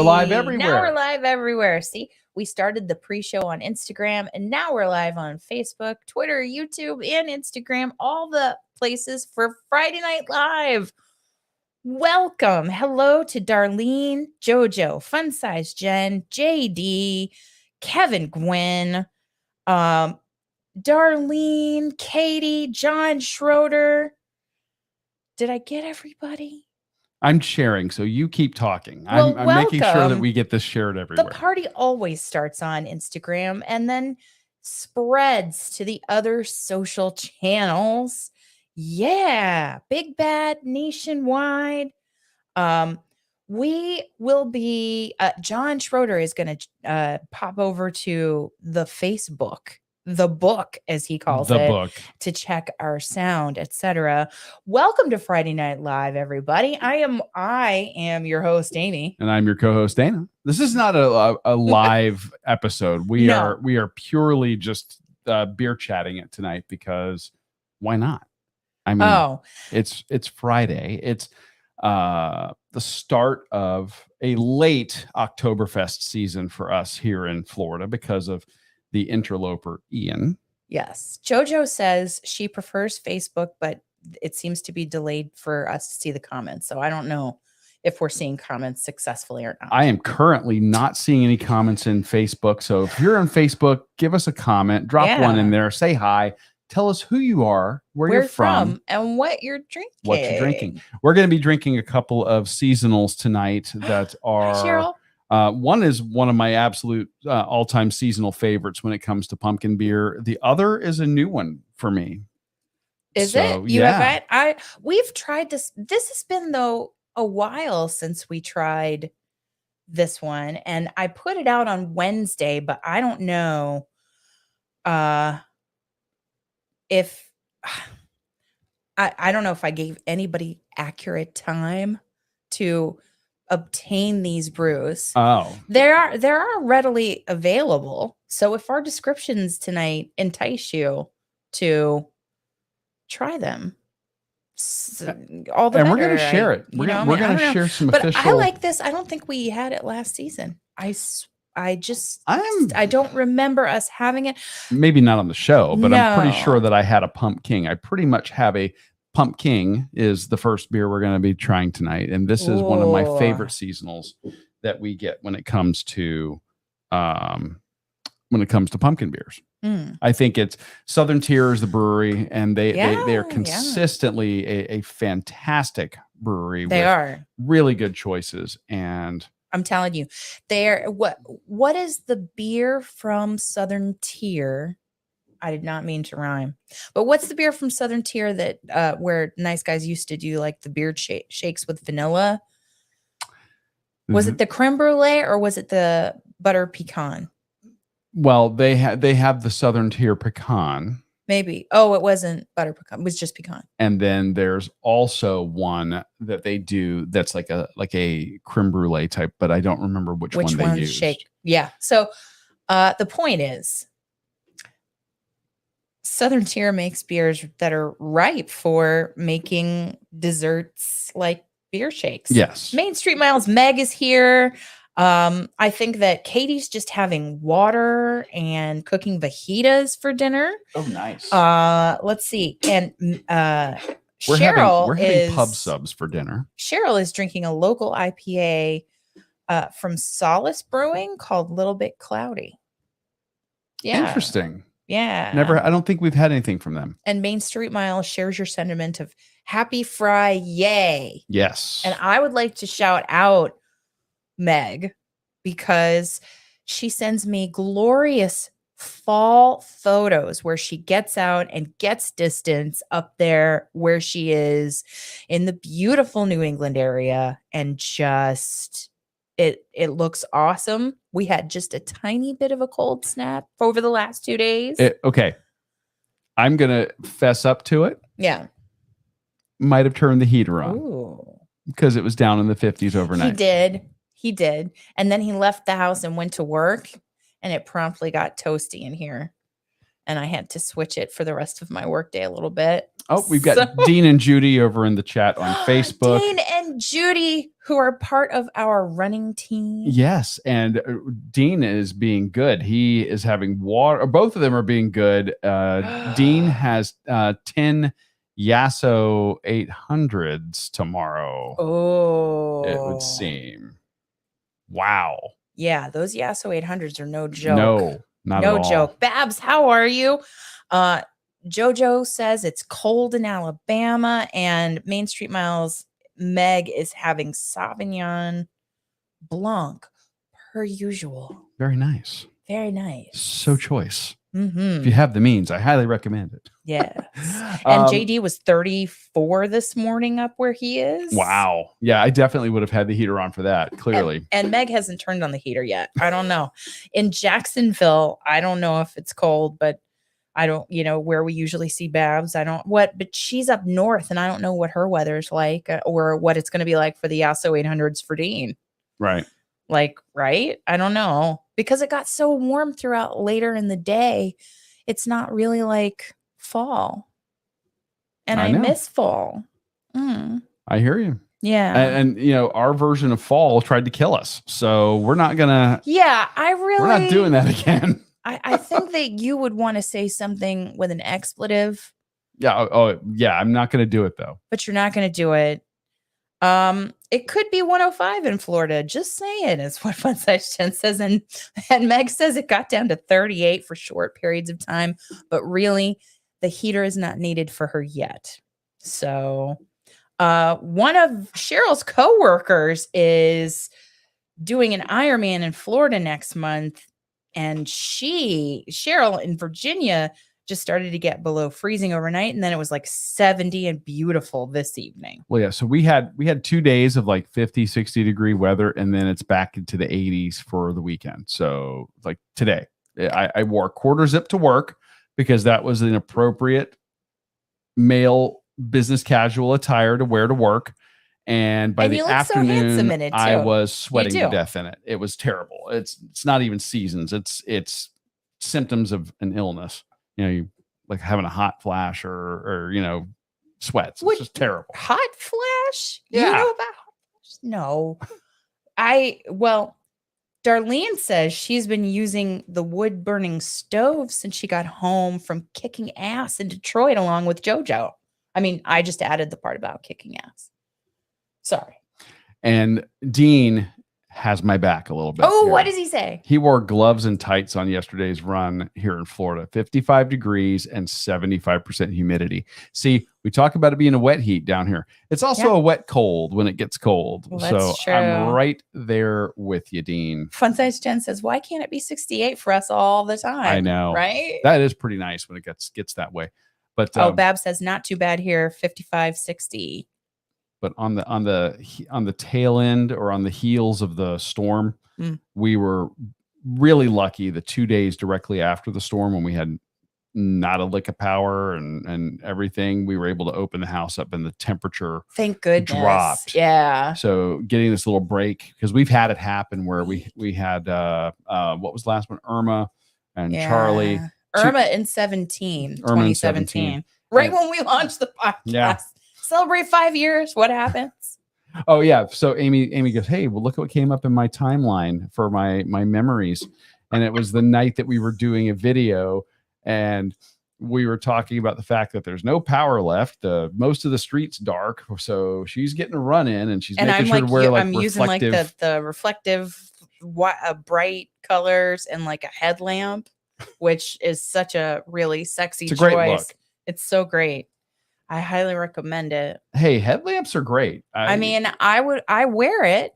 we're live everywhere. Now we're live everywhere. See, we started the pre-show on Instagram, and now we're live on Facebook, Twitter, YouTube, and Instagram, all the places for Friday Night Live. Welcome. Hello to Darlene, Jojo, Fun Size Jen, JD, Kevin Gwynn, Darlene, Katie, John Schroeder. Did I get everybody? I'm sharing, so you keep talking. Well, I'm making sure that welcome. we get this shared everywhere. The party always starts on Instagram and then spreads to the other social channels. Yeah, big bad nationwide. We will be John Schroeder is going to pop over to the Facebook, the book as he calls the it, book, to check our sound, etc. Welcome to Friday Night Live, everybody. I am your host, Amy, and I'm your co-host, Dana. This is not a live episode. We are purely just beer chatting it tonight because why not? I mean, it's Friday. It's the start of a late Oktoberfest season for us here in Florida because of the interloper Ian. Yes. Jojo says she prefers Facebook, but it seems to be delayed for us to see the comments. So I don't know if we're seeing comments successfully or not. I am currently not seeing any comments in Facebook. So if you're on Facebook, give us a comment, drop one in there, say hi, tell us who you are, where you're from, and what you're drinking. We're going to be drinking a couple of seasonals tonight that are... Hi, Cheryl. One is one of my absolute all-time seasonal favorites when it comes to pumpkin beer. The other is a new one for me. Is it? You have it? We've tried this. This has been, though, a while since we tried this one. And I put it out on Wednesday, but I don't know if... I don't know if I gave anybody accurate time to obtain these brews. There are readily available. So if our descriptions tonight entice you to try them, all the better. We're going to share it. We're going to share some official. But I like this. I don't think we had it last season. I don't remember us having it. Maybe not on the show, but I'm pretty sure that I had a Pump King. I pretty much have a Pump King is the first beer we're going to be trying tonight. And this is one of my favorite seasonals that we get when it comes to pumpkin beers. I think it's Southern Tier is the brewery, and they are consistently a fantastic brewery. They are really good choices. And I'm telling you, what is the beer from Southern Tier? I did not mean to rhyme, but what's the beer from Southern Tier that where nice guys used to do like the beard shakes with vanilla? Was it the creme brulee or was it the butter pecan? Well, they have the Southern Tier pecan. Maybe. Oh, it wasn't butter pecan. It was just pecan. And then there's also one that they do that's like a creme brulee type, but I don't remember which one they use. Shake. Yeah. So the point is, Southern Tier makes beers that are ripe for making desserts like beer shakes. Yes. Main Street Miles Meg is here. I think that Katie's just having water and cooking fajitas for dinner. Oh, nice. Let's see. And we're Cheryl having pub subs for dinner. Cheryl is drinking a local IPA from Solace Brewing called Little Bit Cloudy. Yeah. Interesting. Yeah. I don't think we've had anything from them. And Main Street Mile shares your sentiment of happy fry, yay. Yes. And I would like to shout out Meg because she sends me glorious fall photos where she gets out and gets distance up there where she is in the beautiful New England area, and just it looks awesome. We had just a tiny bit of a cold snap over the last 2 days. Okay. I'm going to fess up to it. Yeah. Might have turned the heater on. Ooh. Because it was down in the 50s overnight. He did. And then he left the house and went to work, and it promptly got toasty in here. and I had to switch it for the rest of my workday a little bit. Oh, we've got Dean and Judy over in the chat on Facebook. Dean and Judy, who are part of our running team. Yes, and Dean is being good. He is having water. Both of them are being good. Dean has 10 Yasso 800s tomorrow. Oh, it would seem. Wow. Yeah, those Yasso 800s are no joke. No, not no at all. joke. Babs, how are you? Jojo says it's cold in Alabama, and Main Street Miles Meg is having Sauvignon Blanc per usual. Very nice. Very nice. So choice. Mm-hmm. If you have the means, I highly recommend it. Yes. And JD was 34 this morning up where he is. Wow. Yeah, I definitely would have had the heater on for that, clearly. And Meg hasn't turned on the heater yet. I don't know. In Jacksonville, I don't know if it's cold, but I don't, where we usually see Babs. But she's up north and I don't know what her weather's like or what it's going to be like for the Yasso 800s for Dean. Right. Right? I don't know. Because it got so warm throughout later in the day. It's not really like fall. And I miss fall. I hear you. Yeah. And our version of fall tried to kill us. So we're not going to. Yeah, we're not doing that again. I think that you would want to say something with an expletive. Yeah. Oh, yeah. I'm not going to do it, though. But you're not going to do it. It could be 105 in Florida. Just saying is what Fun Size 10 says. And Meg says it got down to 38 for short periods of time. But really, the heater is not needed for her yet. So one of Cheryl's coworkers is doing an Ironman in Florida next month. And Cheryl in Virginia just started to get below freezing overnight. And then it was like 70 and beautiful this evening. Well, yeah. So we had 2 days of like 50, 60 degree weather. And then it's back into the 80s for the weekend. So like today, I wore quarter zip to work because that was an appropriate male business casual attire to wear to work. And by the afternoon, I was sweating to death in it. It was terrible. It's not even seasons. It's symptoms of an illness. You like having a hot flash or sweats. It's just terrible. Hot flash? Yeah. You know about hot flash? No. Darlene says she's been using the wood burning stove since she got home from kicking ass in Detroit along with JoJo. I mean, I just added the part about kicking ass. Sorry. And Dean has my back a little bit. Oh, what does he say? He wore gloves and tights on yesterday's run here in Florida. 55 degrees and 75% humidity. See, we talk about it being a wet heat down here. It's also a wet cold when it gets cold. Well, so true. I'm right there with you, Dean. Fun Size Jen says, why can't it be 68 for us all the time? I know. Right? That is pretty nice when it gets that way. But Bab says not too bad here, 55, 60. But on the tail end or on the heels of the storm, we were really lucky the 2 days directly after the storm when we had not a lick of power and everything. We were able to open the house up and the temperature thank goodness dropped. Yeah. So getting this little break, because we've had it happen where we had what was the last one? Irma and Charlie. Irma in 2017. Right when we launched the podcast. Yeah. Celebrate 5 years. What happens? Oh yeah. So Amy goes, hey, well, look what came up in my timeline for my memories. And it was the night that we were doing a video and we were talking about the fact that there's no power left. Most of the street's dark. So she's getting a run in and she's making sure to wear like using like the reflective bright colors and like a headlamp, which is such a really sexy choice. Great look. It's so great. I highly recommend it. Hey, headlamps are great. I wear it.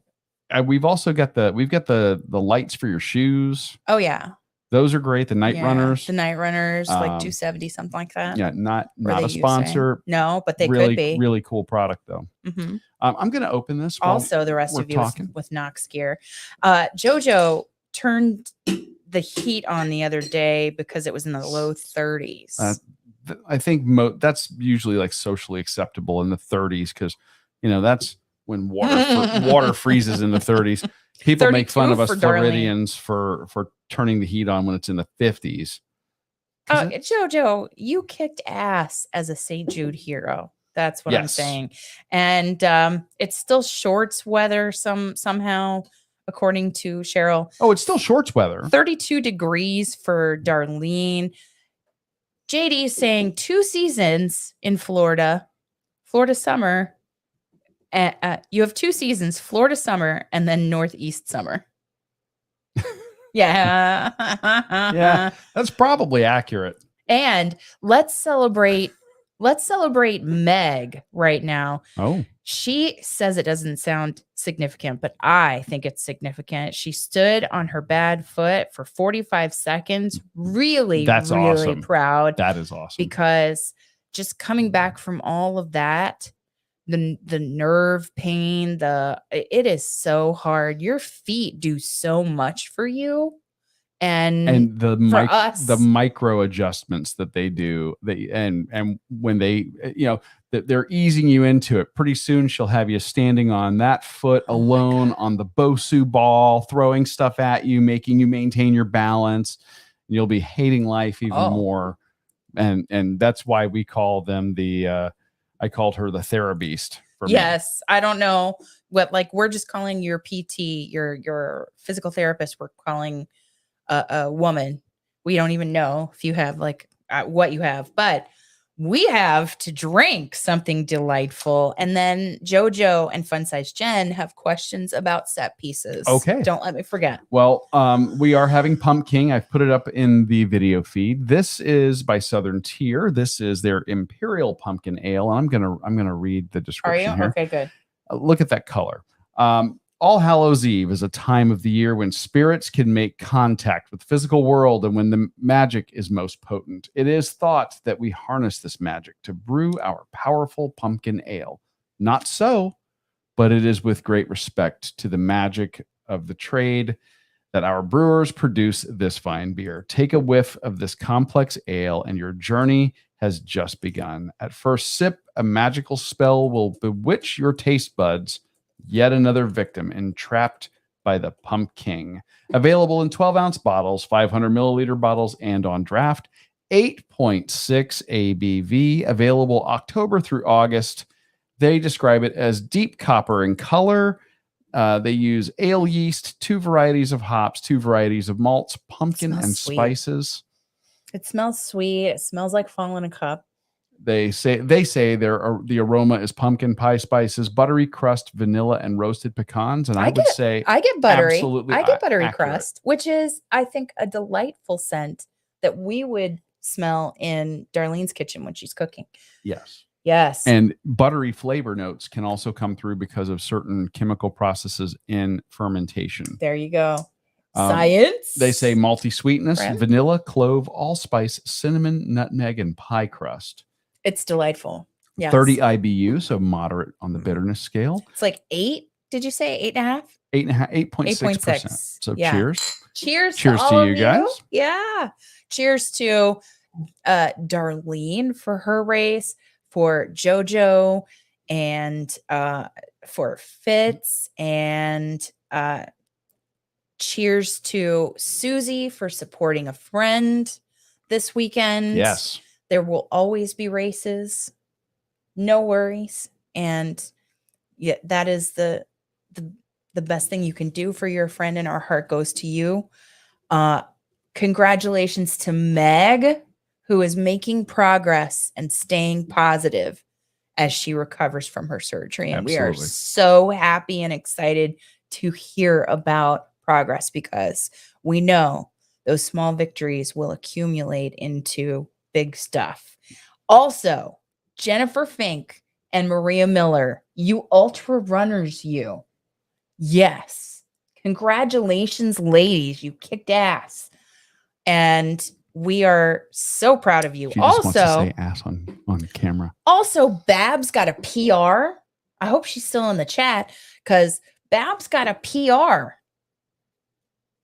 We've also got the lights for your shoes. Oh yeah. Those are great. The night runners. The night runners, like 270, something like that. Yeah, not a sponsor. No, but they really, could be. Really cool product though. Mm-hmm. I'm going to open this. Also, the rest of you with Knox gear. JoJo turned the heat on the other day because it was in the low 30s. I think that's usually like socially acceptable in the 30s because, that's when water freezes in the 30s. People make fun of us Floridians for turning the heat on when it's in the 50s. JoJo, you kicked ass as a St. Jude hero. That's what I'm saying. And it's still shorts weather somehow, according to Cheryl. Oh, it's still shorts weather. 32 degrees for Darlene. JD is saying 2 seasons in Florida summer. You have 2 seasons, Florida summer and then Northeast summer. Yeah. Yeah, that's probably accurate. And let's celebrate Meg right now. Oh. She says it doesn't sound significant, but I think it's significant. She stood on her bad foot for 45 seconds. Really awesome. Proud. That is awesome. Because just coming back from all of that, the nerve pain, it is so hard. Your feet do so much for you. And the micro adjustments that they do, and when they, they're easing you into it. Pretty soon she'll have you standing on that foot alone on the Bosu ball, throwing stuff at you, making you maintain your balance. And you'll be hating life even more. And that's why we call them I called her the Therabeast. Yes. I don't know what, we're just calling your PT, your physical therapist. We're calling a woman. We don't even know if you have what you have, but we have to drink something delightful. And then JoJo and Fun Size Jen have questions about set pieces. Okay. Don't let me forget. Well, we are having Pumpkin. I've put it up in the video feed. This is by Southern Tier. This is their Imperial Pumpkin Ale. I'm gonna read the description. Are you? Here. Okay, good. Look at that color. All Hallows Eve is a time of the year when spirits can make contact with the physical world and when the magic is most potent. It is thought that we harness this magic to brew our powerful pumpkin ale. Not so, but it is with great respect to the magic of the trade that our brewers produce this fine beer. Take a whiff of this complex ale and your journey has just begun. At first sip, a magical spell will bewitch your taste buds. Yet another victim entrapped by the Pumpkin. Available in 12-ounce bottles, 500 milliliter bottles, and on draft. 8.6 ABV. Available October through August. They describe it as deep copper in color. They use ale yeast, 2 varieties of hops, 2 varieties of malts, pumpkin and spices. It smells sweet. It smells like fall in a cup. They say the aroma is pumpkin pie spices, buttery crust, vanilla, and roasted pecans. And I would say I get buttery. Absolutely, I get buttery accurate. Crust, which is, I think, a delightful scent that we would smell in Darlene's kitchen when she's cooking. Yes. Yes. And buttery flavor notes can also come through because of certain chemical processes in fermentation. There you go. Science. They say malty sweetness, vanilla, clove, allspice, cinnamon, nutmeg, and pie crust. It's delightful. Yes. 30 IBU, so moderate on the bitterness scale. It's like 8. Did you say 8.5? 8.6%. So cheers. Cheers to you guys. Yeah. Cheers to Darlene for her race, for JoJo, and for Fitz, and cheers to Susie for supporting a friend this weekend. Yes. There will always be races. No worries. And yeah, that is the best thing you can do for your friend, and our heart goes to you. Congratulations to Meg, who is making progress and staying positive as she recovers from her surgery. And we are so happy and excited to hear about progress, because we know those small victories will accumulate into big stuff. Also, Jennifer Fink and Maria Miller, you ultra runners, you. Yes. Congratulations, ladies. You kicked ass. And we are so proud of you. She just wants to say ass on camera. Also, Babs got a PR. I hope she's still in the chat, because Babs got a PR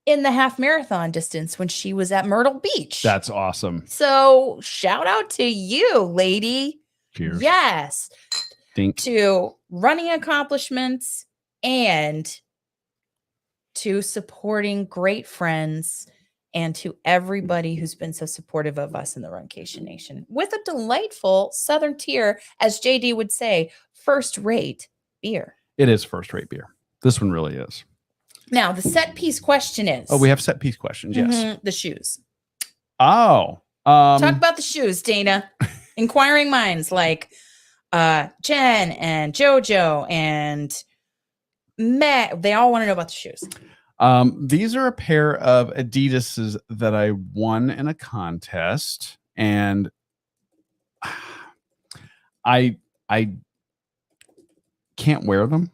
in the half marathon distance when she was at Myrtle Beach. That's awesome. So shout out to you, lady. Cheers. Yes. Think. To running accomplishments and to supporting great friends and to everybody who's been so supportive of us in the Runcation Nation with a delightful Southern tier, as JD would say, first-rate beer. It is first-rate beer. This one really is. Now, the set piece question is... Oh, we have set piece questions, yes. The shoes. Oh. Talk about the shoes, Dana. Inquiring minds like Jen and JoJo and Matt, they all want to know about the shoes. These are a pair of Adidas's that I won in a contest, and I can't wear them.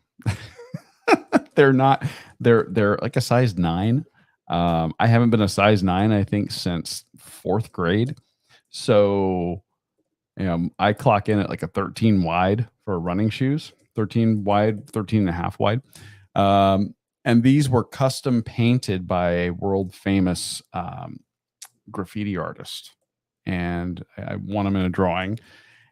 They're like a size 9. I haven't been a size 9, I think, since 4th grade. So, I clock in at like a 13 wide for running shoes, 13 wide, 13 and a half wide. And these were custom painted by a world famous graffiti artist. And I won them in a drawing.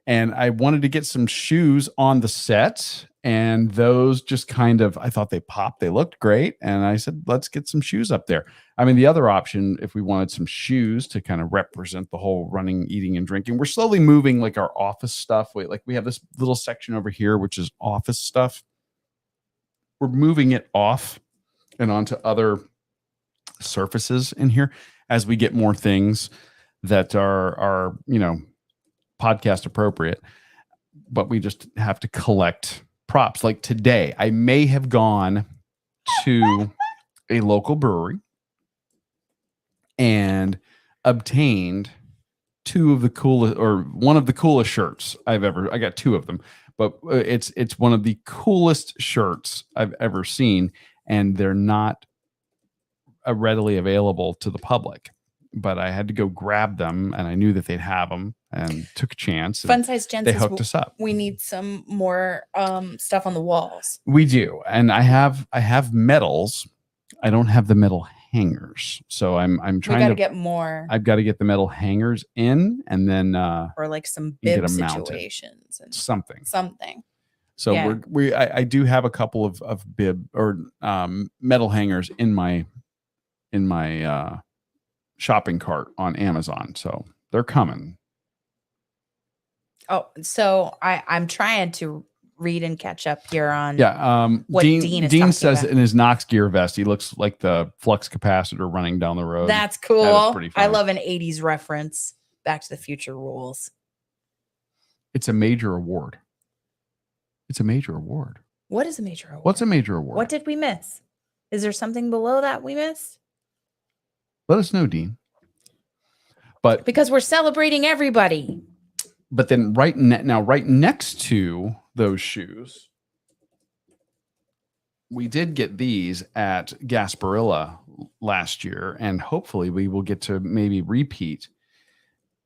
And I wanted to get some shoes on the set. And those just kind of, I thought they popped. They looked great. And I said, let's get some shoes up there. I mean, the other option, if we wanted some shoes to kind of represent the whole running, eating, and drinking, we're slowly moving like our office stuff. We have this little section over here, which is office stuff. We're moving it off and onto other surfaces in here as we get more things that are podcast appropriate, but we just have to collect props. Like today, I may have gone to a local brewery and obtained one of the coolest shirts I got 2 of them, but it's one of the coolest shirts I've ever seen, and they're not readily available to the public. But I had to go grab them, and I knew that they'd have them, and took a chance. Fun Size Jen they says hooked us up. We need some more stuff on the walls. We do, and I have medals. I don't have the metal hangers, so I'm trying to get more. I've got to get the metal hangers in, and then or like some bib situations and something. So yeah. I do have a couple of bib or metal hangers in my shopping cart on Amazon, so they're coming. Oh, so I'm trying to read and catch up here on what Dean says about. In his Knox gear vest, he looks like the flux capacitor running down the road. That's cool. That is pretty funny. I love an 80s reference. Back to the Future rules. It's a major award. It's a major award. What is a major award? What's a major award? What did we miss? Is there something below that we missed? Let us know, Dean. But because we're celebrating everybody. But then right next to those shoes, we did get these at Gasparilla last year, and hopefully we will get to maybe repeat.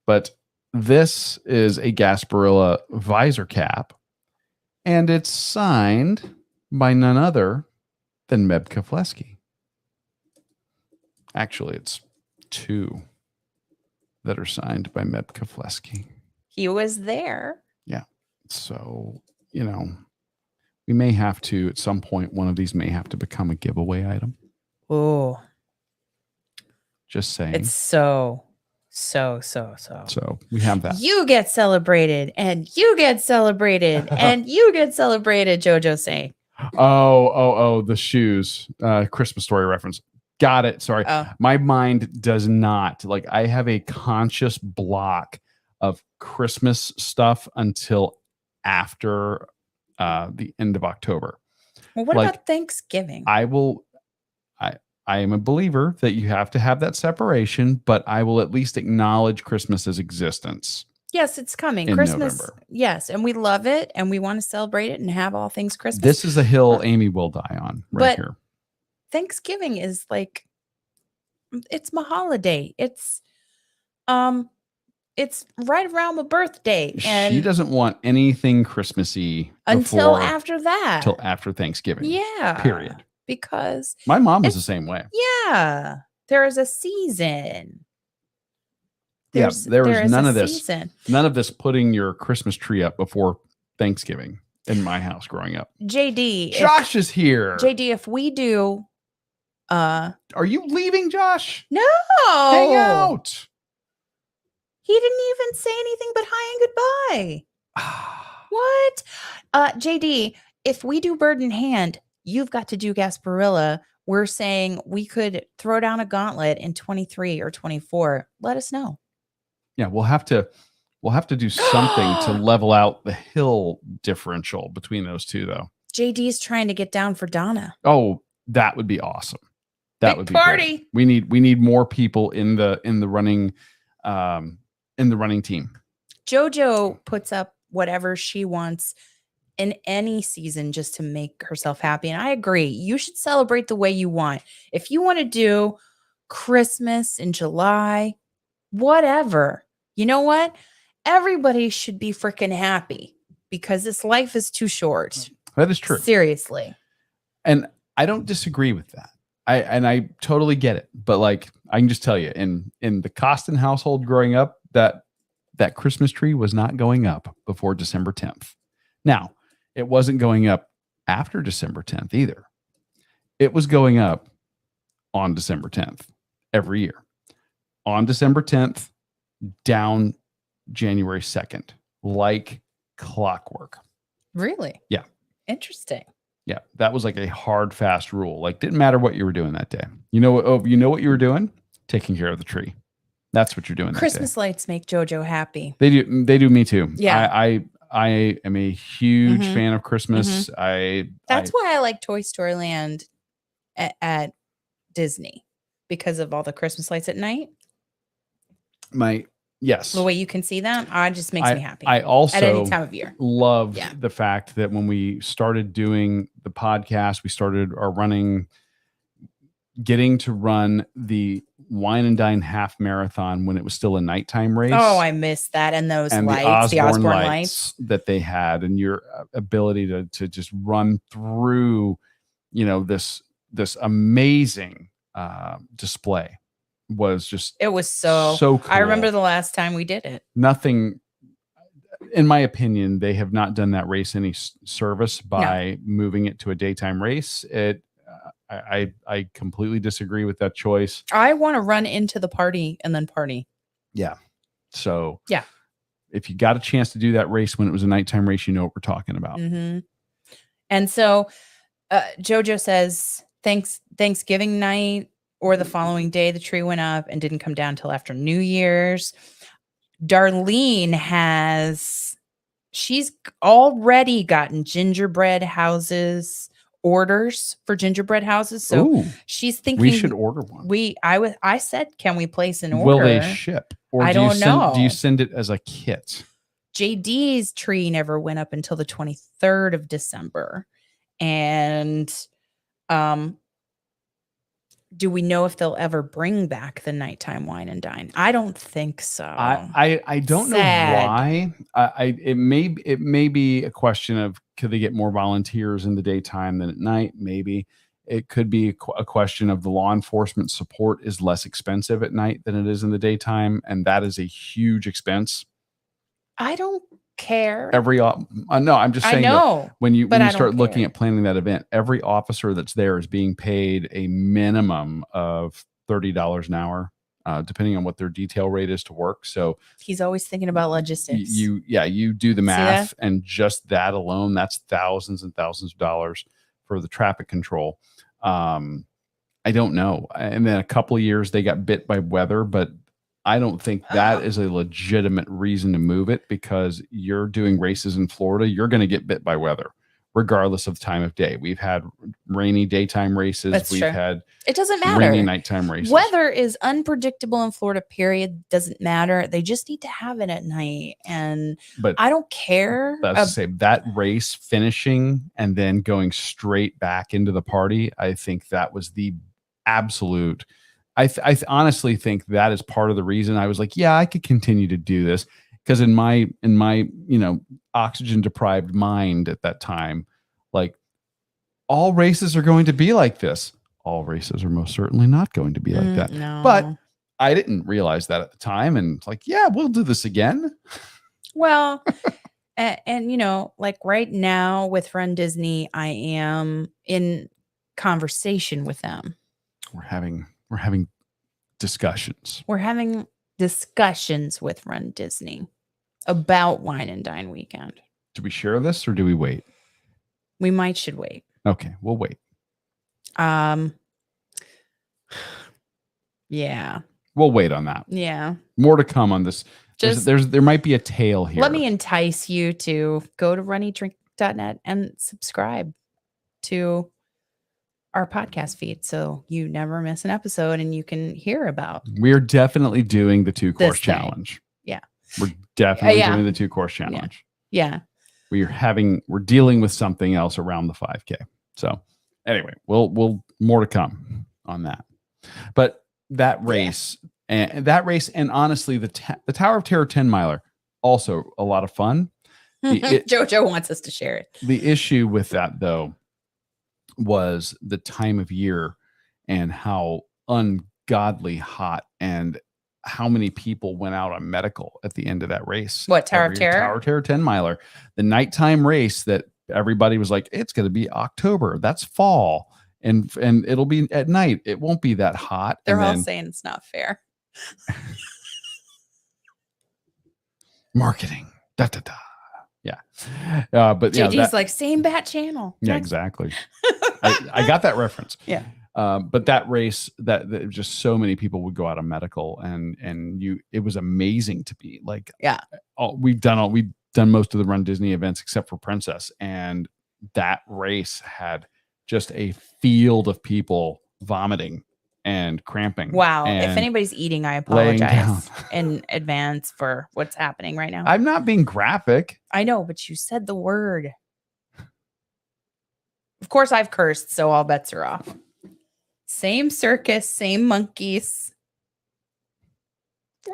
But this is a Gasparilla visor cap, and it's signed by none other than Meb Keflezighi. Actually, it's 2 that are signed by Meb Keflezighi. He was there. Yeah. So, we may have to, at some point, one of these may have to become a giveaway item. Oh. Just saying. It's so. So we have that. You get celebrated, and you get celebrated, and you get celebrated, JoJo saying. Oh, the shoes. Christmas Story reference. Got it. Sorry. My mind does not. I have a conscious block of Christmas stuff until after the end of October. Well, what about Thanksgiving? I am a believer that you have to have that separation, but I will at least acknowledge Christmas's existence. Yes, it's coming. In Christmas. November. Yes, and we love it, and we want to celebrate it and have all things Christmas. This is a hill Amy will die on here. Thanksgiving is it's my holiday. It's right around my birthday, and she doesn't want anything Christmassy until after that. Till after Thanksgiving. Yeah. Period. Because my mom was the same way. Yeah. There is a season. There is none of this. None of this putting your Christmas tree up before Thanksgiving in my house growing up. JD. Josh is here. JD, if we do Are you leaving, Josh? No. Hang out. He didn't even say anything but hi and goodbye. What? JD, if we do Bird in Hand, you've got to do Gasparilla. We're saying we could throw down a gauntlet in 23 or 24. Let us know. Yeah, we'll have to do something to level out the hill differential between those two, though. JD's trying to get down for Donna. Oh, that would be awesome. That would be party. Great. We need more people in the running team. JoJo puts up whatever she wants in any season just to make herself happy. And I agree. You should celebrate the way you want. If you want to do Christmas in July, whatever. You know what? Everybody should be freaking happy because this life is too short. That is true. Seriously. And I don't disagree with that. I totally get it. But like, I can just tell you, in the Costin household growing up, that Christmas tree was not going up before December 10th. Now, it wasn't going up after December 10th either. It was going up on December 10th every year. On December 10th, down January 2nd, like clockwork. Really? Yeah. Interesting. Yeah, that was like a hard, fast rule. Like, didn't matter what you were doing that day. You know what you were doing? Taking care of the tree. That's what you're doing. Christmas lights make JoJo happy. They do me too. Yeah. I am a huge fan of Christmas. That's why I like Toy Story Land at Disney, because of all the Christmas lights at night. Yes. The way you can see them, it just makes me happy. I also at any time of year love the fact that when we started doing the podcast, we started getting to run the Wine and Dine half marathon when it was still a nighttime race. Oh, I missed that. And those lights, the Osborne lights that they had, and your ability to just run through, this amazing display was just, it was so cool. I remember the last time we did it. Nothing, in my opinion, they have not done that race any service by moving it to a daytime race. I completely disagree with that choice. I want to run into the party and then party. Yeah. So yeah, if you got a chance to do that race when it was a nighttime race, you know what we're talking about. Mm-hmm. And so JoJo says Thanksgiving night or the following day, the tree went up and didn't come down till after New Year's. Darlene she's already gotten gingerbread houses, orders for gingerbread houses. So she's thinking we should order one. I said, can we place an order? Will they ship? Or I don't know. Do you send it as a kit? JD's tree never went up until the 23rd of December. And do we know if they'll ever bring back the nighttime wine and dine? I don't think so. I don't know why. It may be a question of, could they get more volunteers in the daytime than at night? Maybe. It could be a question of the law enforcement support is less expensive at night than it is in the daytime, and that is a huge expense. I don't care. No, I'm just saying. I know, when you start looking at planning that event, every officer that's there is being paid a minimum of $30 an hour, depending on what their detail rate is to work. So he's always thinking about logistics. You do the math, and just that alone, that's thousands and thousands of dollars for the traffic control. I don't know. And then a couple of years they got bit by weather, but I don't think that is a legitimate reason to move it, because you're doing races in Florida. You're going to get bit by weather regardless of time of day. We've had rainy daytime races. It doesn't matter. Rainy nighttime races. Weather is unpredictable in Florida, period. Doesn't matter. They just need to have it at night. But I don't care. That's to say, that race finishing and then going straight back into the party, I think that was the absolute... I honestly think that is part of the reason I was like, yeah, I could continue to do this, because in my oxygen deprived mind at that time, like, all races are going to be like this. All races are most certainly not going to be like that. No. But I didn't realize that at the time, and it's like, yeah, we'll do this again. Well, and like right now with Run Disney, I am in conversation with them. We're having discussions. We're having discussions with Run Disney about Wine and Dine weekend. Do we share this or do we wait? We should wait. Okay, we'll wait. Yeah. We'll wait on that. Yeah. More to come on this. There might be a tale here. Let me entice you to go to runeatdrink.net and subscribe to our podcast feed so you never miss an episode and you can hear about. We're definitely doing the 2-course challenge. Yeah. We're definitely doing the 2-course challenge. Yeah. We're dealing with something else around the 5K. So anyway, we'll more to come on that. But that race and honestly, the Tower of Terror 10 miler, also a lot of fun. Jojo wants us to share it. The issue with that though was the time of year and how ungodly hot and how many people went out on medical at the end of that race. What, Tower of Terror? Tower of Terror 10 miler, the nighttime race that everybody was like, it's going to be October. That's fall. And it'll be at night. It won't be that hot. They're all saying it's not fair. Marketing. Da, da, da. Yeah. But JD's like, same bat channel. Yeah, exactly. I got that reference. Yeah. But that race, that just so many people would go out on medical, and it was amazing to be like, yeah. We've done most of the Run Disney events except for Princess, and that race had just a field of people vomiting and cramping. Wow. If anybody's eating, I apologize in advance for what's happening right now. I'm not being graphic. I know, but you said the word. Of course, I've cursed, so all bets are off. Same circus, same monkeys.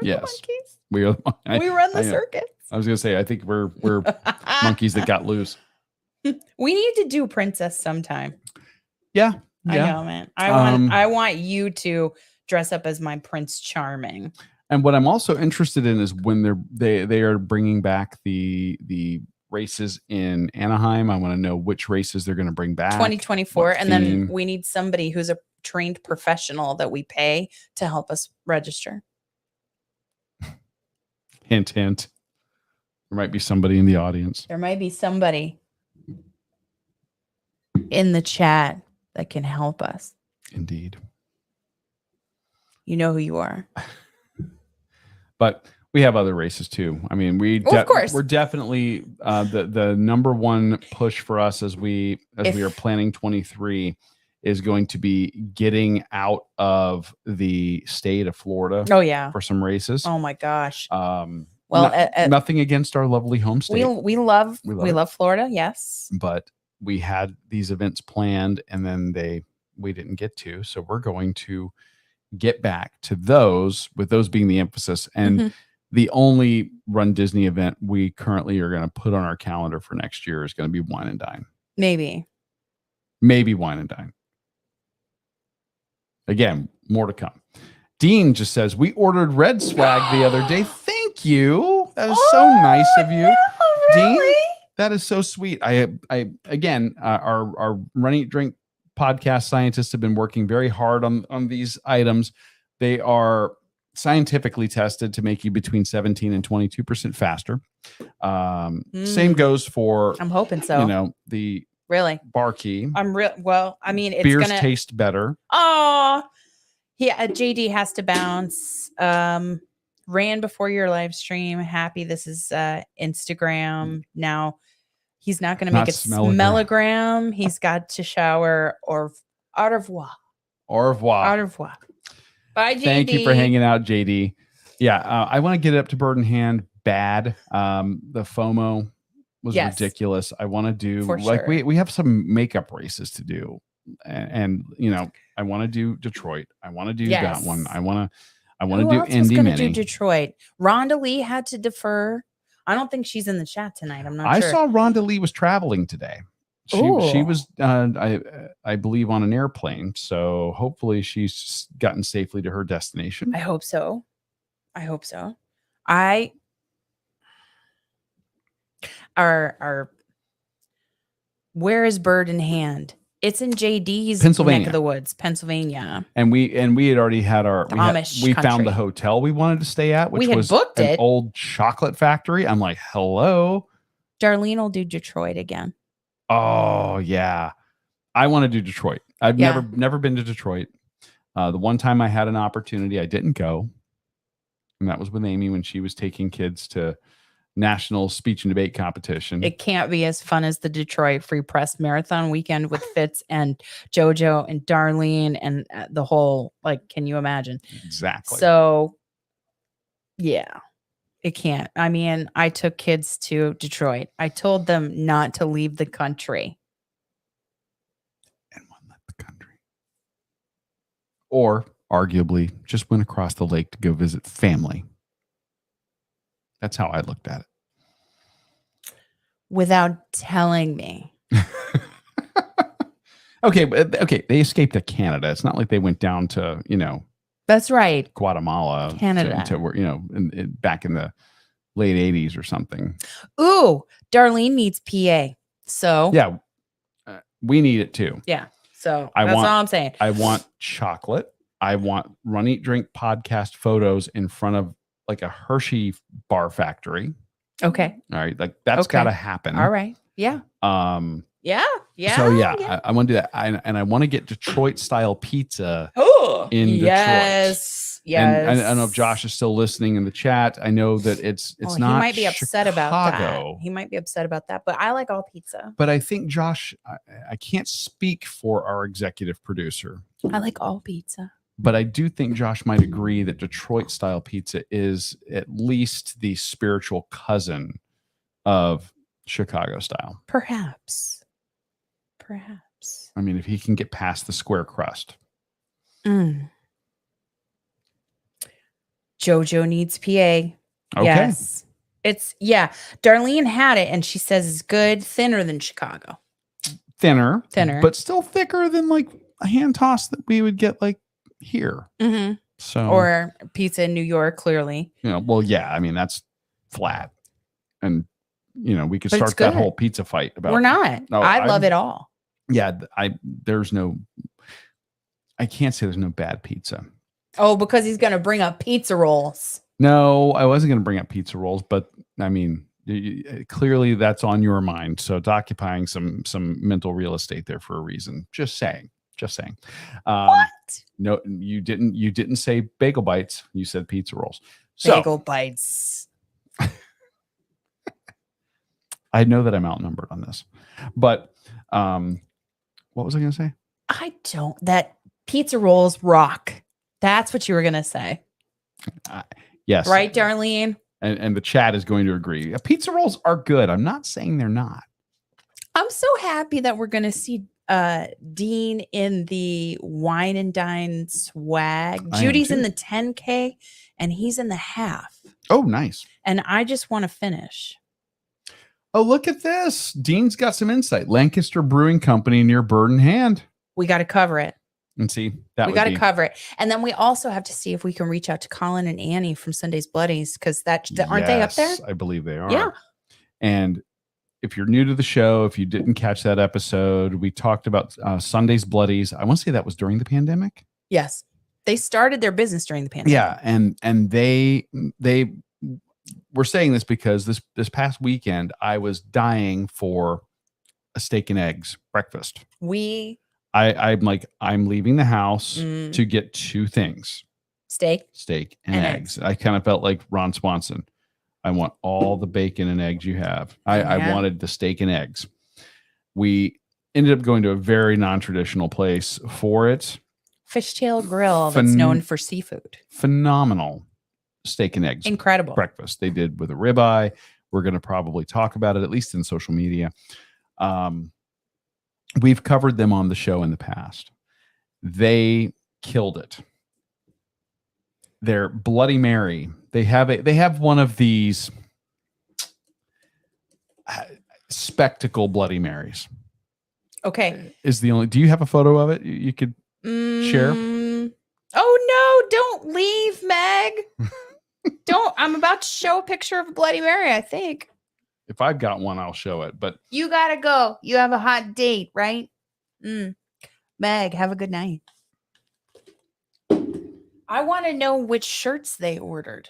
We're the monkeys. We run the circus. I was gonna say, I think we're monkeys that got loose. We need to do Princess sometime. Yeah. I know, man. I want you to dress up as my Prince Charming. And what I'm also interested in is when they are bringing back the races in Anaheim. I want to know which races they're going to bring back. 2024, and then we need somebody who's a trained professional that we pay to help us register. Hint, hint. There might be somebody in the audience. There might be somebody in the chat that can help us. Indeed. You know who you are. But we have other races too. I mean, of course, we're definitely the number one push for us as we are planning 23 is going to be getting out of the state of Florida. Oh yeah, for some races. Oh my gosh. Well, nothing against our lovely home state. We love Florida. Yes, but we had these events planned and then we didn't get to. So we're going to get back to those, with those being the emphasis. And the only Run Disney event we currently are going to put on our calendar for next year is going to be Wine and Dine. Maybe Wine and Dine. Again, more to come. Dean just says, we ordered red swag the other day. Thank you. That is so nice of you. Really? Dean, that is so sweet. I again, our Run Eat Drink podcast scientists have been working very hard on these items. They are scientifically tested to make you between 17 and 22% faster. Same goes for, I'm hoping so. The really bar key. Well, I mean, it's beers taste better. Oh, yeah. JD has to bounce. Ran before your live stream. Happy. This is Instagram now. He's not going to make it smellogram. He's got to shower or au revoir. Au revoir. Au revoir. Bye, JD. Thank you for hanging out, JD. Yeah, I want to get it up to Bird in Hand bad. The FOMO was ridiculous. I want to do we have some makeup races to do, and I want to do Detroit. I want to do that one. I want to do Indy Mini. Do Detroit. Rhonda Lee had to defer. I don't think she's in the chat tonight. I'm not sure. I saw Rhonda Lee was traveling today. She was, I believe, on an airplane. So hopefully she's gotten safely to her destination. I hope so. Where is Bird in Hand? It's in JD's Pennsylvania. neck of the woods, Pennsylvania. And we had already had our we found the hotel we wanted to stay at, which was booked an old chocolate factory. I'm like, hello. Darlene will do Detroit again. Oh yeah. I want to do Detroit. I've never been to Detroit. The one time I had an opportunity, I didn't go. And that was with Amy when she was taking kids to national speech and debate competition. It can't be as fun as the Detroit Free Press Marathon weekend with Fitz and JoJo and Darlene and the whole, like, can you imagine? Exactly. So, yeah, it can't. I mean, I took kids to Detroit. I told them not to leave the country. And one left the country. Or, arguably, just went across the lake to go visit family. That's how I looked at it. Without telling me. Okay. They escaped to Canada. It's not like they went down to, That's right. Guatemala. Canada. To where, back in the late 80s or something. Ooh, Darlene needs PA. So. Yeah. We need it too. Yeah. So that's all I'm saying. I want chocolate. I want Run, Eat, Drink podcast photos in front of like a Hershey bar factory. Okay. All right. Like that's got to happen. All right. Yeah. Yeah. So I want to do that. And I want to get Detroit style pizza in Detroit. Yes. And I don't know if Josh is still listening in the chat. I know that it's not. He might be upset Chicago. about that. He might be upset about that, but I like all pizza. But I think Josh, I can't speak for our executive producer. I like all pizza. But I do think Josh might agree that Detroit style pizza is at least the spiritual cousin of Chicago style. Perhaps. I mean, if he can get past the square crust. JoJo needs PA. Okay. Yes. Darlene had it and she says it's good, thinner than Chicago. Thinner. But still thicker than like a hand toss that we would get like here. Mm-hmm. So or pizza in New York, clearly. Well, yeah, I mean that's flat. And we could start that whole pizza fight about we're not. I love it all. Yeah, I can't say there's no bad pizza. Oh, because he's gonna bring up pizza rolls. No, I wasn't gonna bring up pizza rolls, but I mean clearly that's on your mind. So it's occupying some mental real estate there for a reason. Just saying. What? No, you didn't say bagel bites. You said pizza rolls. So, bagel bites. I know that I'm outnumbered on this, but what was I going to say? That pizza rolls rock. That's what you were going to say. Yes. Right, Darlene? And the chat is going to agree. Pizza rolls are good. I'm not saying they're not. I'm so happy that we're going to see Dean in the Wine and Dine swag. Judy's in the 10K and he's in the half. Oh, nice. And I just want to finish. Oh, look at this. Dean's got some insight. Lancaster Brewing Company near Bird in Hand. We got to cover it. And see, we got to cover it. And then we also have to see if we can reach out to Colin and Annie from Sunday's Bloodies because aren't they up there? I believe they are. Yeah. And if you're new to the show, if you didn't catch that episode, we talked about Sunday's Bloodies. I want to say that was during the pandemic. Yes. They started their business during the pandemic. Yeah. And they were saying this because this past weekend, I was dying for a steak and eggs breakfast. I'm like, I'm leaving the house to get two things. Steak and eggs. I kind of felt like Ron Swanson. I want all the bacon and eggs you have. I wanted the steak and eggs. We ended up going to a very non-traditional place for it. Fishtail Grill that's known for seafood. Phenomenal steak and eggs. Incredible. Breakfast. They did with a ribeye. We're going to probably talk about it, at least in social media. We've covered them on the show in the past. They killed it. Their Bloody Mary. They have one of these spectacle Bloody Marys. Okay. Do you have a photo of it you could share? Oh no, don't leave, Meg. I'm about to show a picture of a Bloody Mary, I think. If I've got one, I'll show it. But you gotta go. You have a hot date, right? Meg, have a good night. I want to know which shirts they ordered.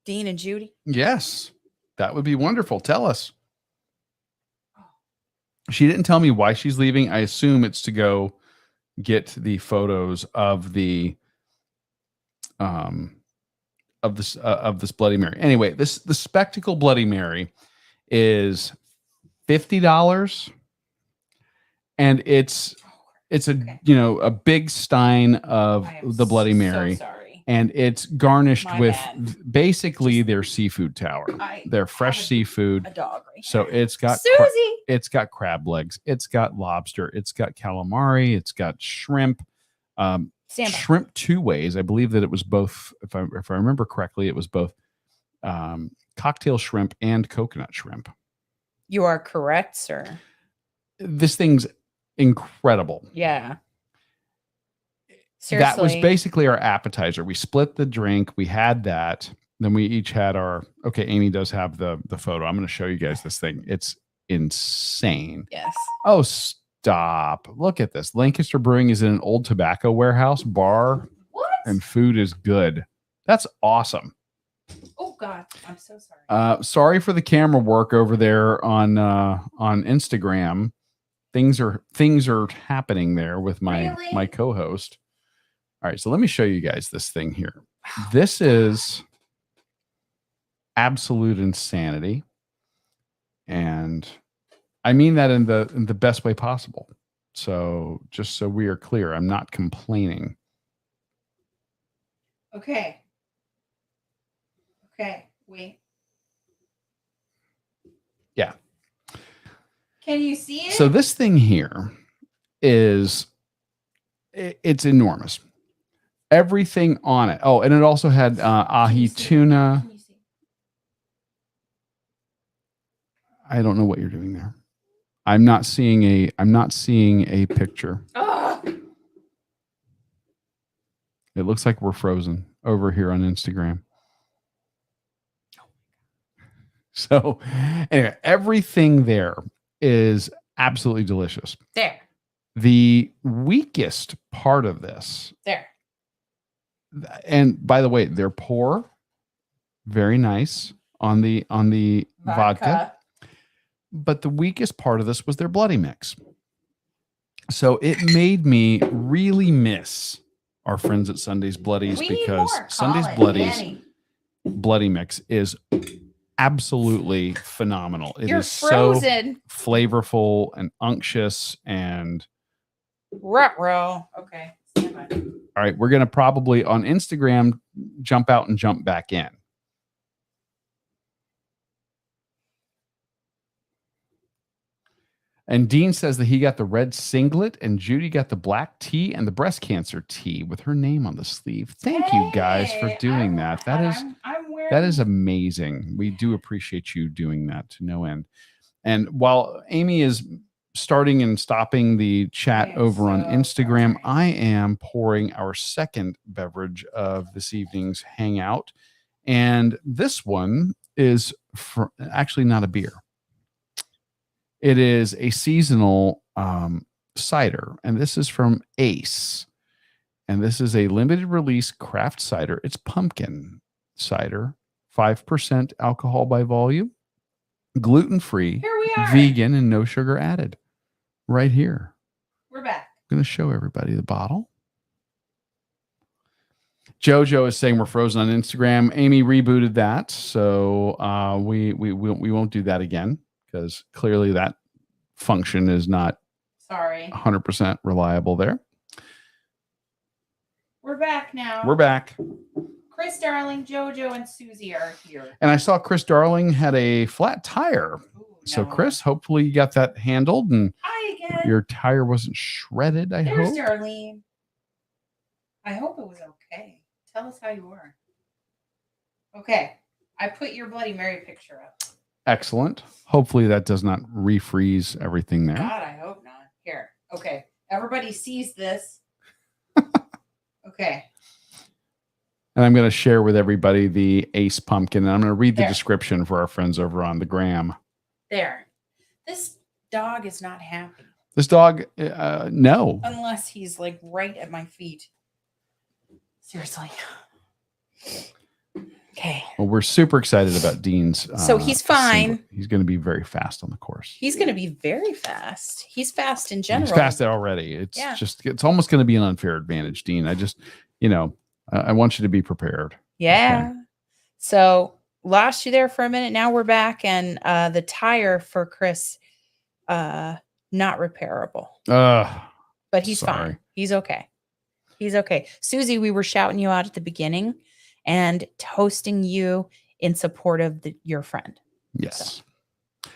Dean and Judy? Yes, that would be wonderful. Tell us. She didn't tell me why she's leaving. I assume it's to go get the photos of the of this Bloody Mary. Anyway, the spectacle Bloody Mary is $50, and it's a a big stein of the Bloody Mary. So sorry. And it's garnished with basically their seafood tower. Their fresh seafood. A dog right so here. it's got Susie. It's got crab legs. It's got lobster. It's got calamari. It's got shrimp. Shrimp two ways. I believe that it was both. If I remember correctly, it was both cocktail shrimp and coconut shrimp. You are correct, sir. This thing's incredible. Yeah. Seriously. That was basically our appetizer. We split the drink. We had that. Then we each had our. Okay, Amy does have the photo. I'm going to show you guys this thing. It's insane. Yes. Oh, stop! Look at this. Lancaster Brewing is in an old tobacco warehouse bar. What? And food is good. That's awesome. Oh God, I'm so sorry. Sorry for the camera work over there on Instagram. Things are happening there with my co-host. All right, so let me show you guys this thing here. This is absolute insanity, and I mean that in the best way possible. So just so we are clear, I'm not complaining. Okay, wait. Yeah. Can you see it? So this thing here it's enormous. Everything on it. Oh, and it also had ahi tuna. Can you see? I don't know what you're doing there. I'm not seeing a picture. Oh. It looks like we're frozen over here on Instagram. So anyway, everything there is absolutely delicious. There. The weakest part of this. There. And by the way, they're poor, very nice on the vodka. But the weakest part of this was their bloody mix. So it made me really miss our friends at Sunday's Bloodies, because Sunday's bloody mix is absolutely phenomenal. It is frozen. So flavorful and unctuous and ruh-roh. Okay. All right, we're going to probably on Instagram jump out and jump back in. And Dean says that he got the red singlet and Judy got the black tee and the breast cancer tee with her name on the sleeve. Thank you guys for doing that. That is amazing. We do appreciate you doing that to no end. And while Amy is starting and stopping the chat over on Instagram, I am pouring our second beverage of this evening's hangout. And this one is actually not a beer. It is a seasonal cider, and this is from Ace. And this is a limited release craft cider. It's pumpkin cider, 5% alcohol by volume, gluten-free, vegan, and no sugar added. Right here. We're back. I'm going to show everybody the bottle. Jojo is saying we're frozen on Instagram. Amy rebooted that, so we won't do that again, because clearly that function is not 100% reliable there. We're back now. We're back. Chris Darling, Jojo, and Susie are here. And I saw Chris Darling had a flat tire. So Chris, hopefully you got that handled and your tire wasn't shredded. There's Darlene. I hope it was okay. Tell us how you were. Okay. I put your Bloody Mary picture up. Excellent. Hopefully that does not refreeze everything there. God, I hope not. Here. Okay. Everybody sees this. Okay. And I'm going to share with everybody the Ace pumpkin. And I'm going to read the description for our friends over on the gram. There. This dog is not happy. This dog, no. Unless he's like right at my feet. Seriously. Okay. Well, we're super excited about Dean's. So he's fine. He's going to be very fast on the course. He's going to be very fast. He's fast in general. He's fast already. It's almost going to be an unfair advantage, Dean. I want you to be prepared. Yeah. Okay. So lost you there for a minute. Now we're back, and the tire for Chris, not repairable. But he's fine. He's okay. He's okay. Susie, we were shouting you out at the beginning and toasting you in support of your friend. Yes. So.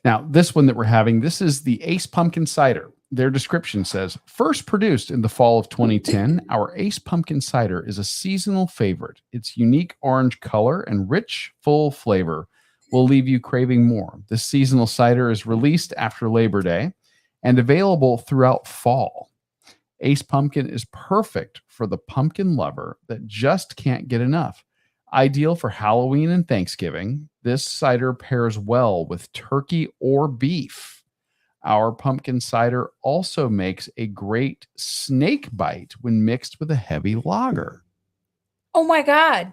Now, this one that we're having, this is the Ace Pumpkin Cider. Their description says, first produced in the fall of 2010, our Ace Pumpkin Cider is a seasonal favorite. Its unique orange color and rich, full flavor will leave you craving more. This seasonal cider is released after Labor Day and available throughout fall. Ace Pumpkin is perfect for the pumpkin lover that just can't get enough. Ideal for Halloween and Thanksgiving, this cider pairs well with turkey or beef. Our pumpkin cider also makes a great snake bite when mixed with a heavy lager. Oh my God.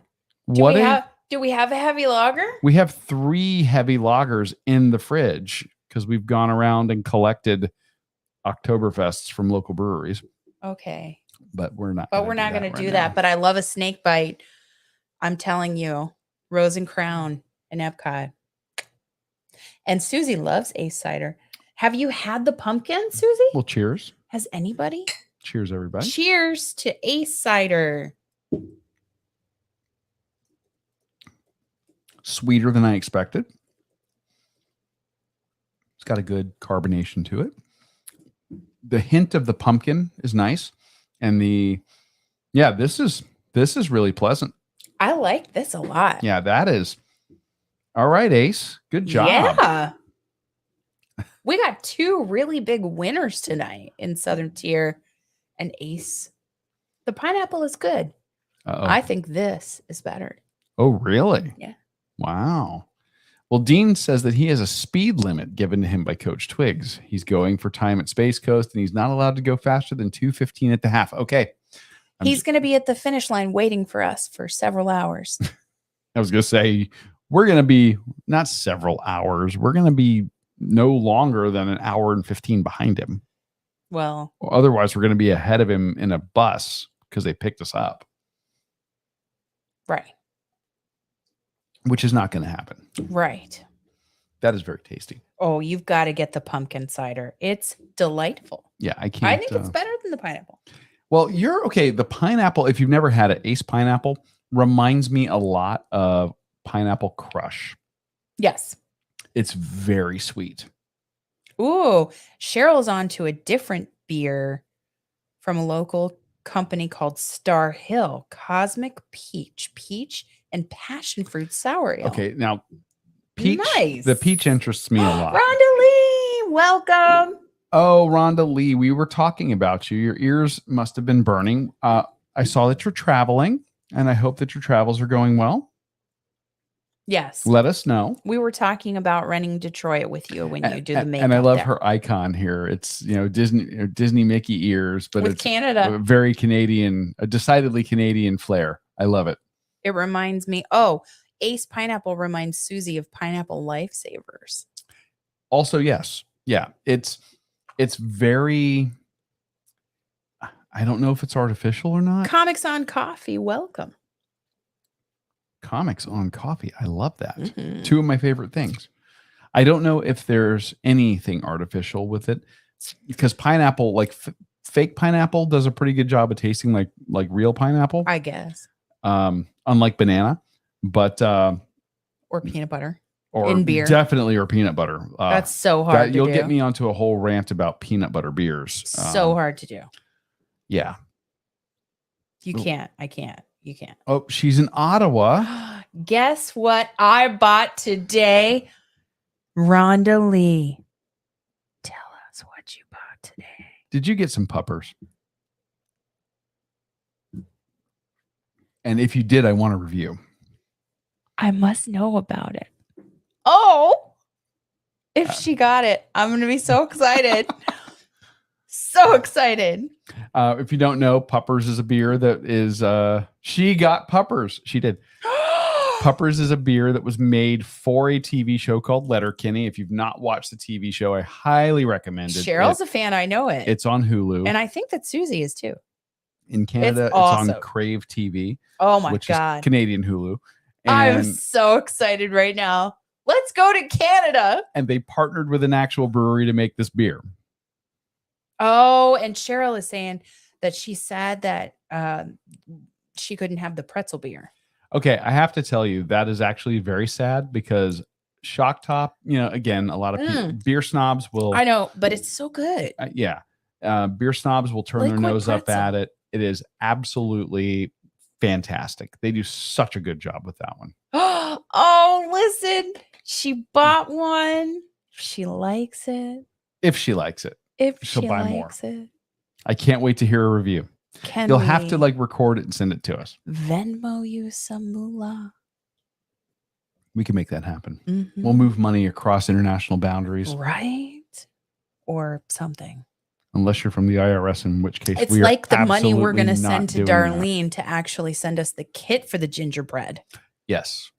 Do we have a heavy lager? We have 3 heavy lagers in the fridge because we've gone around and collected Oktoberfests from local breweries. Okay. But we're not going to do that. But I love a snake bite. I'm telling you, Rose and Crown and Epcot. And Susie loves Ace Cider. Have you had the pumpkin, Susie? Well, cheers. Has anybody? Cheers, everybody. Cheers to Ace Cider. Sweeter than I expected. It's got a good carbonation to it. The hint of the pumpkin is nice. And this is really pleasant. I like this a lot. Yeah, that is. All right, Ace. Good job. Yeah. We got 2 really big winners tonight in Southern Tier and Ace. The pineapple is good. Uh-oh. I think this is better. Oh, really? Yeah. Wow. Well, Dean says that he has a speed limit given to him by Coach Twiggs. He's going for time at Space Coast, and he's not allowed to go faster than 2:15 at the half. Okay. He's going to be at the finish line waiting for us for several hours. I was going to say, we're going to be not several hours. We're going to be no longer than an hour and 15 behind him. Well, otherwise, we're going to be ahead of him in a bus because they picked us up. Right. Which is not going to happen. Right. That is very tasty. Oh, you've got to get the pumpkin cider. It's delightful. Yeah, I can't. I think it's better than the pineapple. Well, you're okay. The pineapple, if you've never had it, Ace Pineapple reminds me a lot of Pineapple Crush. Yes. It's very sweet. Ooh, Cheryl's on to a different beer from a local company called Star Hill. Cosmic Peach and passion fruit sour ale. Okay, now peach. Nice. The peach interests me a lot. Rhonda Lee, welcome. Oh, Rhonda Lee, we were talking about you. Your ears must have been burning. I saw that you're traveling, and I hope that your travels are going well. Yes. Let us know. We were talking about renting Detroit with you when you do the makeup. And I love there. Her icon here. It's Disney Mickey ears, but with it's Canada. A very Canadian, a decidedly Canadian flair. I love it. It reminds me. Ace Pineapple reminds Susie of Pineapple Lifesavers. Also, yes. Yeah. It's very, I don't know if it's artificial or not. Comics on Coffee. Welcome. Comics on Coffee. I love that. Mm-hmm. 2 of my favorite things. I don't know if there's anything artificial with it because pineapple, like fake pineapple, does a pretty good job of tasting like real pineapple. I guess. Unlike banana, but or peanut butter. Or in beer. Definitely, or peanut butter. That's so hard to you'll do. get me onto a whole rant about peanut butter beers. So hard to do. Yeah. You can't. I can't. You can't. Oh, she's in Ottawa. Guess what I bought today? Rhonda Lee. Tell us what you bought today. Did you get some puppers? And if you did, I want a review. I must know about it. Oh, if she got it, I'm going to be so excited. So excited. If you don't know, Puppers is a beer that is, she got Puppers. She did. Puppers is a beer that was made for a TV show called Letterkenny. If you've not watched the TV show, I highly recommend it. Cheryl's a fan. I know it. It's on Hulu. And I think that Susie is too. In Canada, it's awesome. on Crave TV. Oh my which God. is Canadian Hulu. And I'm so excited right now. Let's go to Canada. And they partnered with an actual brewery to make this beer. Oh, and Cheryl is saying that she's sad that she couldn't have the pretzel beer. Okay, I have to tell you, that is actually very sad because Shock Top, again, a lot of people, beer snobs will. I know, but it's so good. Yeah. Beer snobs will turn their nose up at it. It is absolutely fantastic. They do such a good job with that one. Oh, listen. She bought one. She likes it. If she likes it. If she'll she buy likes more. It. I can't wait to hear a review. You'll have to record it and send it to us. Venmo you some moolah. We can make that happen. Mm-hmm. We'll move money across international boundaries. Right. Or something. Unless you're from the IRS, in which case it's like the money we're going to send to Darlene to actually send us the kit for the gingerbread. Yes.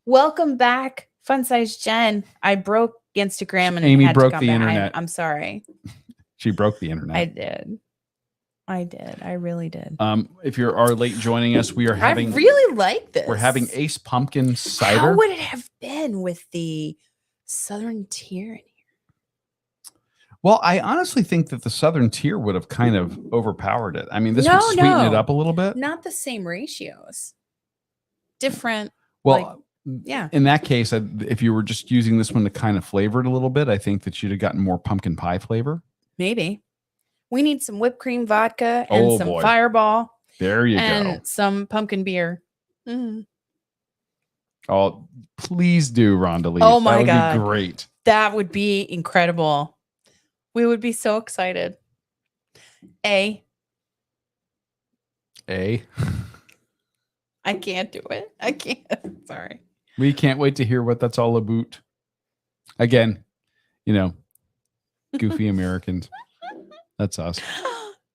Welcome back, Fun Size Jen. I broke Instagram and Amy had broke to come the back. internet. I'm sorry. She broke the internet. I did. I really did. If you are late joining us, we are having. I really like this. We're having Ace Pumpkin Cider. How would it have been with the Southern Tier in here? Well, I honestly think that the Southern Tier would have kind of overpowered it. I mean, this would sweeten it up a little bit. Not the same ratios. Different. Well, yeah. In that case, if you were just using this one to kind of flavor it a little bit, I think that you'd have gotten more pumpkin pie flavor. Maybe. We need some whipped cream vodka and some Fireball. There you go. And some pumpkin beer. Mm-hmm. Oh, please do, Rhonda Lee. Oh my God. That would be great. That would be incredible. We would be so excited. I can't do it. I can't. Sorry. We can't wait to hear what that's all about. Again, goofy Americans. That's us.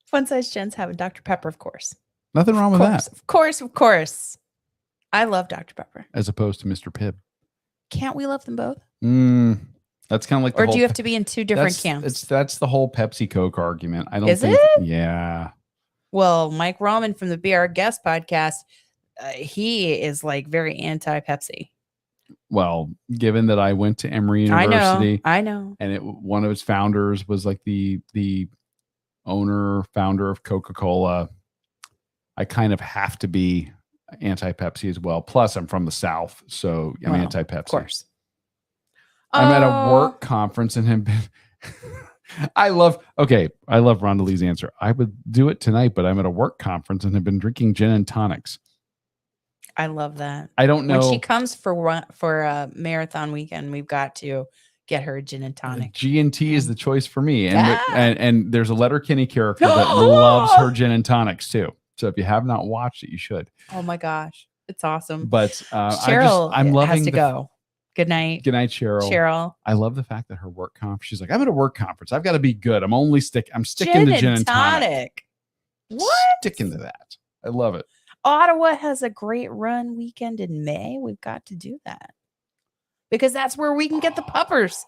Fun Size Jen's having Dr. Pepper, of course. Nothing wrong with that. Of course. I love Dr. Pepper. As opposed to Mr. Pibb. Can't we love them both? That's kind of like or do you have to be in two different camps? That's the whole Pepsi Coke argument. I don't think. Yeah. Well, Mike Rahman from the Be Our Guest podcast, he is like very anti-Pepsi. Well, given that I went to Emory University, I know, and one of its founders was like the founder of Coca-Cola, I kind of have to be anti-Pepsi as well. Plus, I'm from the South, so I'm anti-Pepsi. Of course. I'm at a work conference and have been. I love Rhonda Lee's answer. I would do it tonight, but I'm at a work conference and have been drinking gin and tonics. I love that. I don't know. When she comes for a marathon weekend, we've got to get her a gin and tonic. G&T is the choice for me. And there's a Letterkenny character that loves her gin and tonics too. So if you have not watched it, you should. Oh my gosh. It's awesome. But Cheryl I'm loving has to go. Good night. Good night, Cheryl. I love the fact that her work conference, she's like, I'm at a work conference. I've got to be good. I'm sticking to gin and tonic. What? Sticking to that. I love it. Ottawa has a great run weekend in May. We've got to do that because that's where we can get the puppers.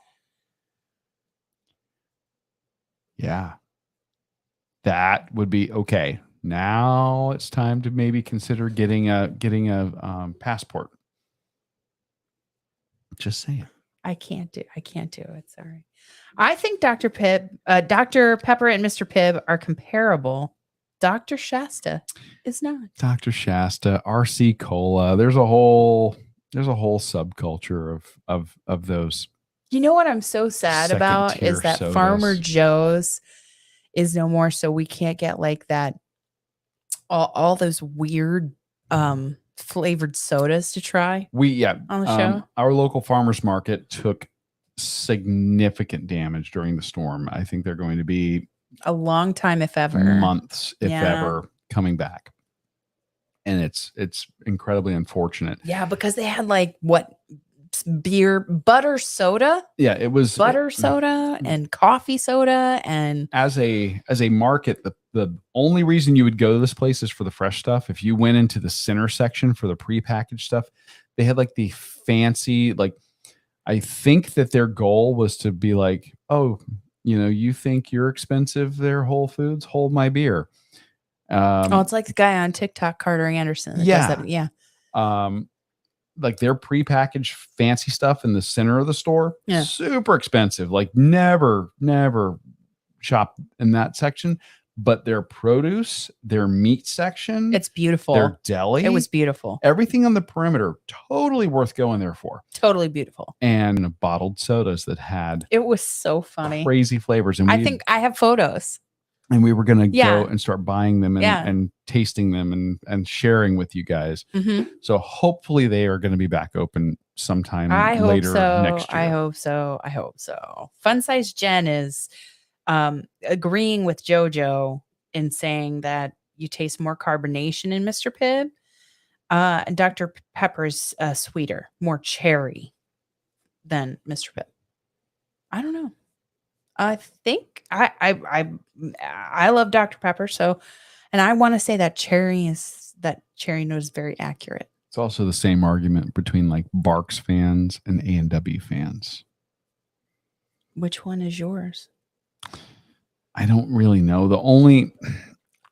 Yeah. That would be okay. Now it's time to maybe consider getting a passport. Just saying. I can't do it. Sorry. I think Dr. Pepper and Mr. Pibb are comparable. Dr. Shasta is not. Dr. Shasta, RC Cola. There's a whole subculture of those. You know what I'm so sad about is that sodas. Farmer Joe's is no more, so we can't get like that all those weird flavored sodas to try. On the show. Our local farmers market took significant damage during the storm. I think they're going to be a long time, if ever. Months, if ever, coming back. And it's incredibly unfortunate. Yeah, because they had beer, butter soda. Yeah, it was butter soda and coffee soda. And as a market, the only reason you would go to this place is for the fresh stuff. If you went into the center section for the prepackaged stuff, they had like the fancy, like, I think that their goal was to be like, oh, you think you're expensive there, Whole Foods, hold my beer. It's like the guy on TikTok, Carter Anderson. That does that. Yeah. Like their prepackaged fancy stuff in the center of the store, yeah. super expensive. Like never shop in that section. But their produce, their meat section, it's beautiful. Their deli, it was beautiful. Everything on the perimeter, totally worth going there for. Totally beautiful. And bottled sodas that had it was so funny, crazy flavors. And I think I have photos. And we were going to go and start buying them and, yeah. and tasting them and sharing with you guys. Mm-hmm. So hopefully they are going to be back open sometime later next year. I hope so. Fun Size Jen is agreeing with JoJo in saying that you taste more carbonation in Mr. Pibb. And Dr. Pepper's sweeter, more cherry than Mr. Pibb. I don't know. I think I love Dr. Pepper, so, and I want to say that cherry note is very accurate. It's also the same argument between like Barks fans and A&W fans. Which one is yours? I don't really know. The only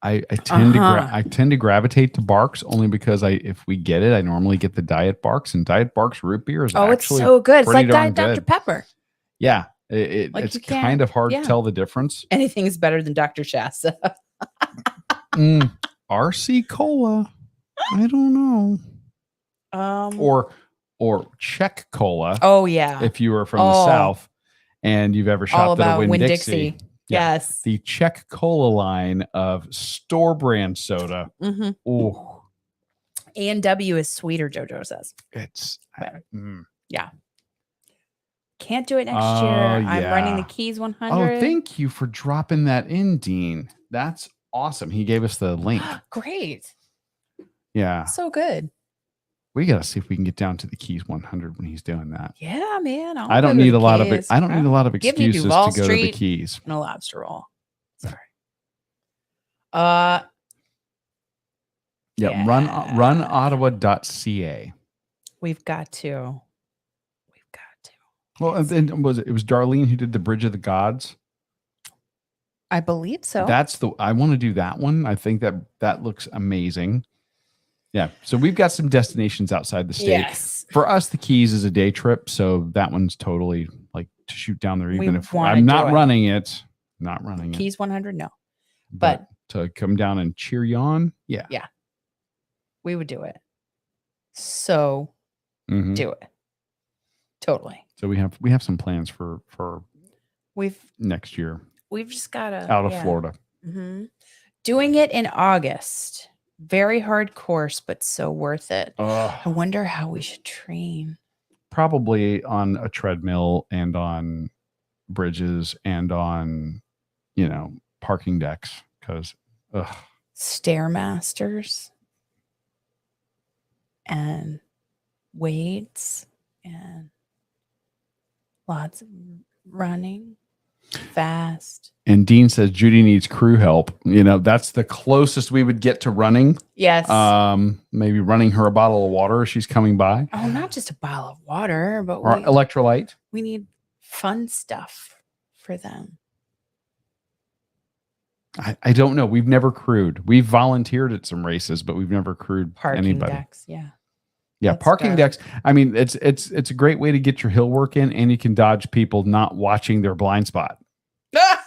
I tend to gravitate to Barks only because if we get it, I normally get the Diet Barks, and Diet Barks root beer is it's so good. It's like Diet Dr. Good. Pepper. Yeah. It's kind of hard to tell the difference. Anything is better than Dr. Shasta. RC Cola. I don't know. Or Czech Cola. Oh yeah. If you were from the South and you've ever shopped at a Winn-Dixie. Yeah. Yes. The Czech Cola line of store brand soda. Mm-hmm. Oh. A&W is sweeter, JoJo says. It's yeah. Can't do it next year. I'm running the Keys 100. Oh, thank you for dropping that in, Dean. That's awesome. He gave us the link. Great. Yeah. So good. We got to see if we can get down to the Keys 100 when he's doing that. Yeah, man. I don't need a lot of excuses to go to the Keys. And a lobster roll. Sorry. Yeah. runottawa.ca. We've got to. Well, and then it was Darlene who did the Bridge of the Gods. I believe so. I want to do that one. I think that looks amazing. Yeah. So we've got some destinations outside the state. Yes. For us, the Keys is a day trip. So that one's totally like to shoot down there, even if I'm not running it. Not running Keys 100, no. But to come down and cheer you on. Yeah. Yeah. We would do it. So do it. Totally. So we have some plans for next year. We've just got to out of Florida. Mm-hmm. Doing it in August. Very hard course, but so worth it. I wonder how we should train. Probably on a treadmill and on bridges and on, parking decks because Stairmasters and weights and lots of running fast. And Dean says Judy needs crew help. That's the closest we would get to running. Yes. Maybe running her a bottle of water as she's coming by. Oh, not just a bottle of water, but or electrolyte. We need fun stuff for them. I don't know. We've never crewed. We've volunteered at some races, but we've never crewed anybody. Decks, yeah. Yeah, parking decks. I mean, it's a great way to get your hill work in, and you can dodge people not watching their blind spot. A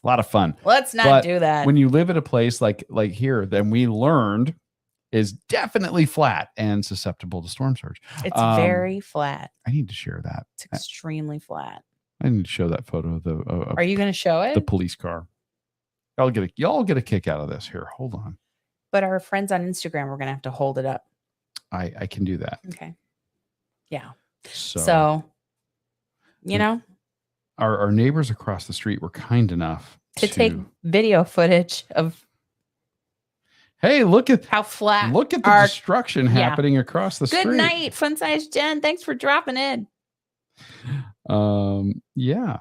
lot of fun. Let's not do that. When you live at a place like here, then we learned is definitely flat and susceptible to storm surge. It's very flat. I need to share that. It's extremely flat. I need to show that photo of the. Are you going to show it? The police car. Y'all get a kick out of this. Here, hold on. But our friends on Instagram, we're going to have to hold it up. I can do that. Okay. Yeah. So our neighbors across the street were kind enough to take video footage of. Hey, look at how flat. Look at the destruction happening across the street. Good night, Fun Size Jen. Thanks for dropping in. Yeah.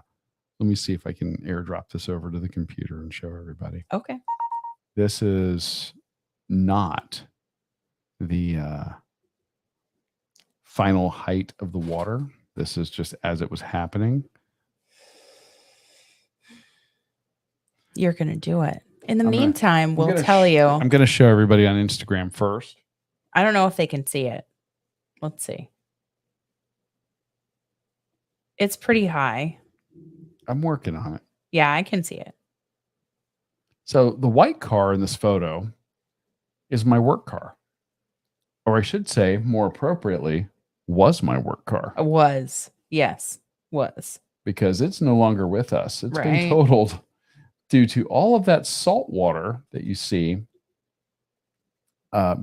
Let me see if I can airdrop this over to the computer and show everybody. Okay. This is not the final height of the water. This is just as it was happening. You're going to do it. In the meantime, we'll tell you. I'm going to show everybody on Instagram first. I don't know if they can see it. Let's see. It's pretty high. I'm working on it. Yeah, I can see it. So the white car in this photo is my work car. Or I should say, more appropriately, was my work car. Was. Yes, was. Because it's no longer with us. It's been totaled due to all of that salt water that you see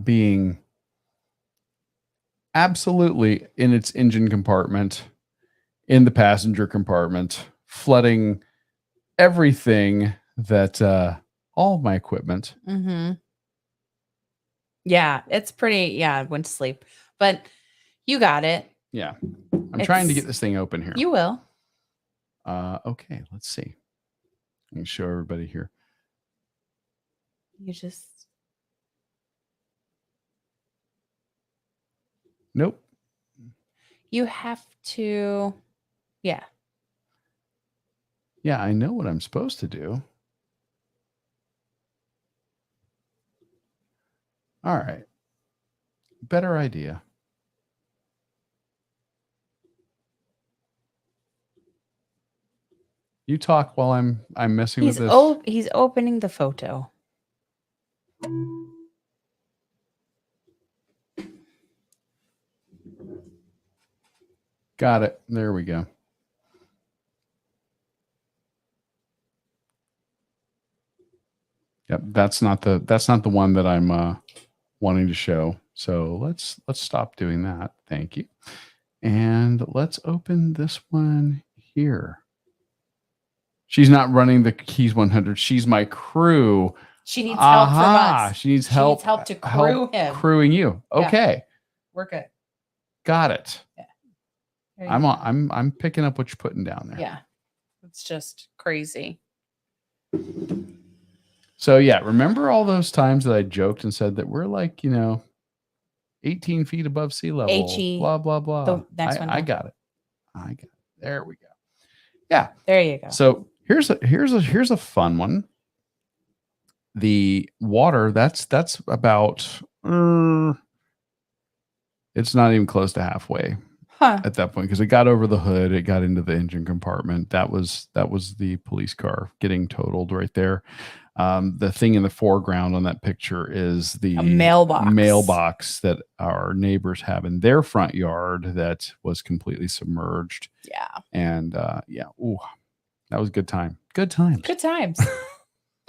being absolutely in its engine compartment, in the passenger compartment, flooding everything that all of my equipment. Mm-hmm. Yeah, it's pretty. Yeah, I went to sleep, but you got it. Yeah, I'm trying to get this thing open here. You will. Okay, let's see. Let me show everybody here. You just. Nope. You have to. Yeah. Yeah, I know what I'm supposed to do. All right. Better idea. You talk while I'm messing with this. He's opening the photo. Got it. There we go. Yep, that's not the one that I'm wanting to show. So let's stop doing that. Thank you. And let's open this one here. She's not running the Keys 100. She's my crew. She needs help from us. She needs help to crew him. Crewing you. Okay. Yeah. We're good. Got it. Yeah. I'm picking up what you're putting down there. Yeah. It's just crazy. So yeah, remember all those times that I joked and said that we're like, 18 feet above sea level. H-E, blah blah blah. The next one. I got it. There we go. Yeah. There you go. So here's a fun one. The water that's about it's not even close to halfway at that point because it got over the hood, it got into the engine compartment. That was the police car getting totaled right there. The thing in the foreground on that picture is the mailbox that our neighbors have in their front yard that was completely submerged. Yeah. And ooh, that was a good time. Good times. Good times.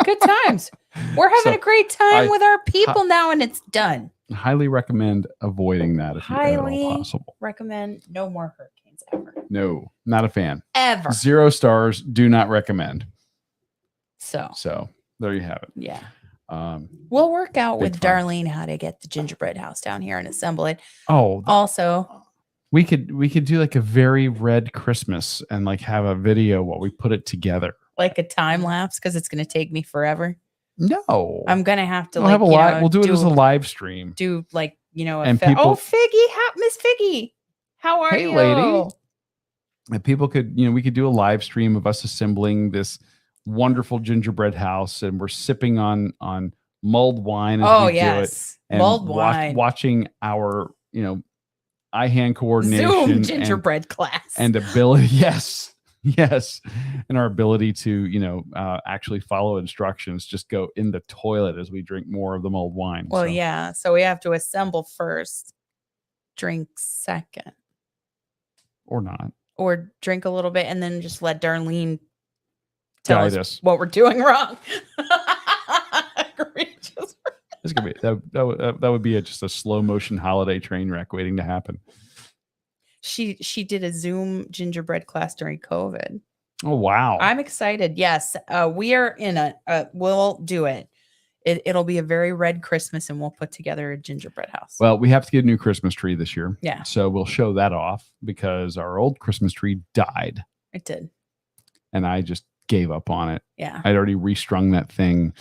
Good times. We're having a great time with our people now, and it's done. Highly recommend avoiding that if at all possible. Recommend no more hurricanes ever. No, not a fan. Ever. 0 stars. Do not recommend. So there you have it. Yeah. We'll work out with Darlene how to get the gingerbread house down here and assemble it. Oh, also we could do like a very red Christmas and like have a video while we put it together. Like a time lapse because it's going to take me forever. No, I'm going to have to we'll do it as a live stream. Do like, and people, Figgy, Miss Figgy. How are you? Hey, lady. And people could, we could do a live stream of us assembling this wonderful gingerbread house, and we're sipping on mulled wine as we do it, and mulled wine, watching our eye-hand coordination, Zoom gingerbread class, and ability. Yes, and our ability to actually follow instructions. Just go in the toilet as we drink more of the mulled wine. Well, so we have to assemble first, drink second, or not, or drink a little bit and then just let Darlene tell us what we're doing wrong. It's gonna be that would be just a slow motion holiday train wreck waiting to happen. She did a Zoom gingerbread class during COVID. Oh wow! I'm excited. Yes, we are in we'll do it. It'll be a very red Christmas, and we'll put together a gingerbread house. Well, we have to get a new Christmas tree this year. Yeah. So we'll show that off because our old Christmas tree died. It did. And I just gave up on it. Yeah. I'd already restrung that thing.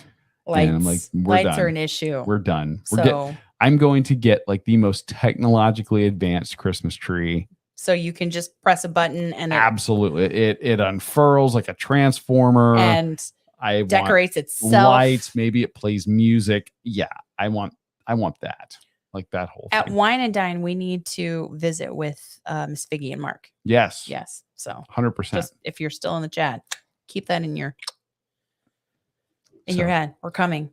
Lights, and I'm like, lights are an issue. We're done. So I'm going to get like the most technologically advanced Christmas tree. So you can just press a button and absolutely it unfurls like a transformer and I decorates itself. Lights, maybe it plays music. Yeah, I want that. Like that whole thing. At Wine and Dine, we need to visit with Miss Figgy and Mark. Yes. Yes. So 100%. Just if you're still in the chat, keep that in your head. We're coming.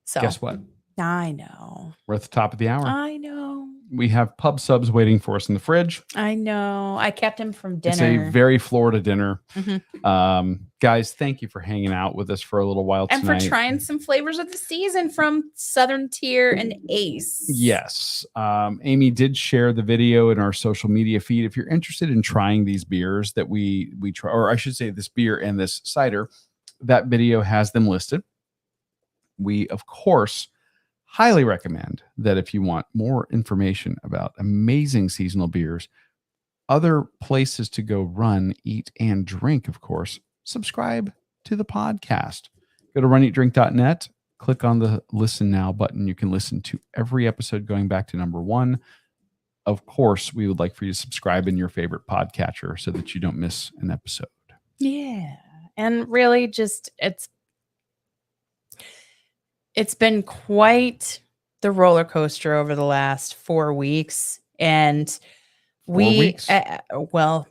So guess what? I know. We're at the top of the hour. I know. We have pub subs waiting for us in the fridge. I know. I kept him from dinner. It's a very Florida dinner. Mm-hmm. Guys, thank you for hanging out with us for a little while tonight. And for trying some flavors of the season from Southern Tier and Ace. Yes. Amy did share the video in our social media feed. If you're interested in trying these beers that we try, or I should say this beer and this cider, that video has them listed. We, of course, highly recommend that if you want more information about amazing seasonal beers, other places to go run, eat, and drink, of course, subscribe to the podcast. Go to runeatdrink.net, click on the listen now button. You can listen to every episode going back to number 1. Of course, we would like for you to subscribe in your favorite podcatcher so that you don't miss an episode. Yeah. And really just it's been quite the roller coaster over the last 4 weeks. And month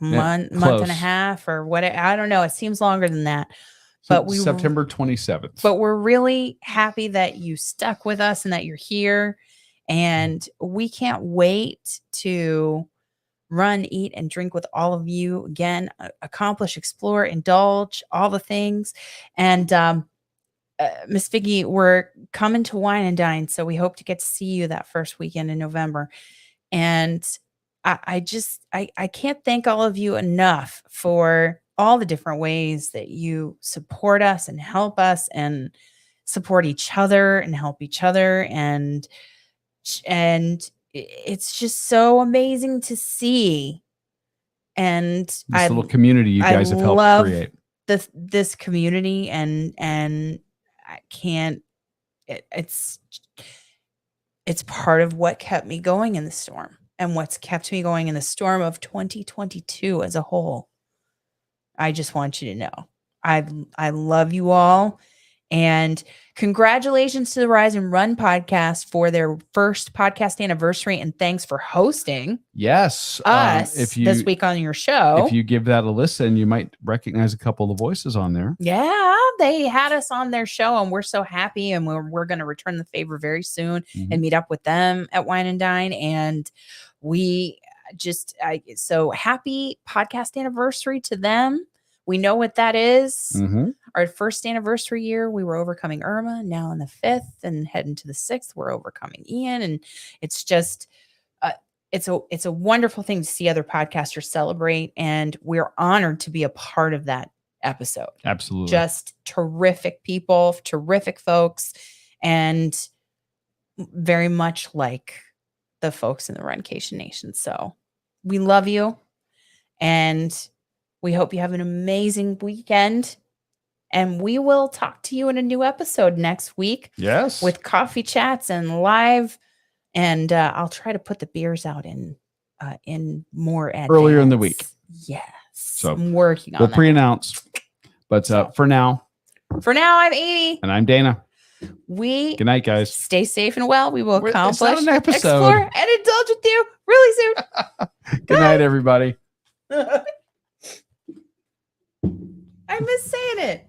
and a half or what, I don't know. It seems longer than that. But September 27th. But we're really happy that you stuck with us and that you're here. And we can't wait to run, eat, and drink with all of you again, accomplish, explore, indulge, all the things. And Miss Figgy, we're coming to Wine and Dine, so we hope to get to see you that first weekend in November. And I can't thank all of you enough for all the different ways that you support us and help us and support each other and help each other. And it's just so amazing to see. And this little community you guys have helped create. This community and I can't. It's part of what kept me going in the storm and what's kept me going in the storm of 2022 as a whole. I just want you to know I love you all. And congratulations to the Rise and Run podcast for their first podcast anniversary. And thanks for hosting us this week on your show. If you give that a listen, you might recognize a couple of the voices on there. Yeah, they had us on their show and we're so happy. And we're going to return the favor very soon and meet up with them at Wine and Dine. And so happy podcast anniversary to them. We know what that is. Our first anniversary year, we were overcoming Irma. Now in the 5th and heading to the 6th, we're overcoming Ian. And it's just, it's a wonderful thing to see other podcasters celebrate. And we're honored to be a part of that episode. Absolutely. Just terrific people, terrific folks, and very much like the folks in the Runcation Nation. So we love you. And we hope you have an amazing weekend. And we will talk to you in a new episode next week. Yes. With coffee chats and live. And I'll try to put the beers out in more advance. Earlier in the week. Yes. So I'm working on we'll that. pre-announce. But for now, I'm Amy. And I'm Dana. Good night, guys. Stay safe and well. We will accomplish, it's not an episode. Explore, and indulge with you really soon. Good night, everybody. I miss saying it.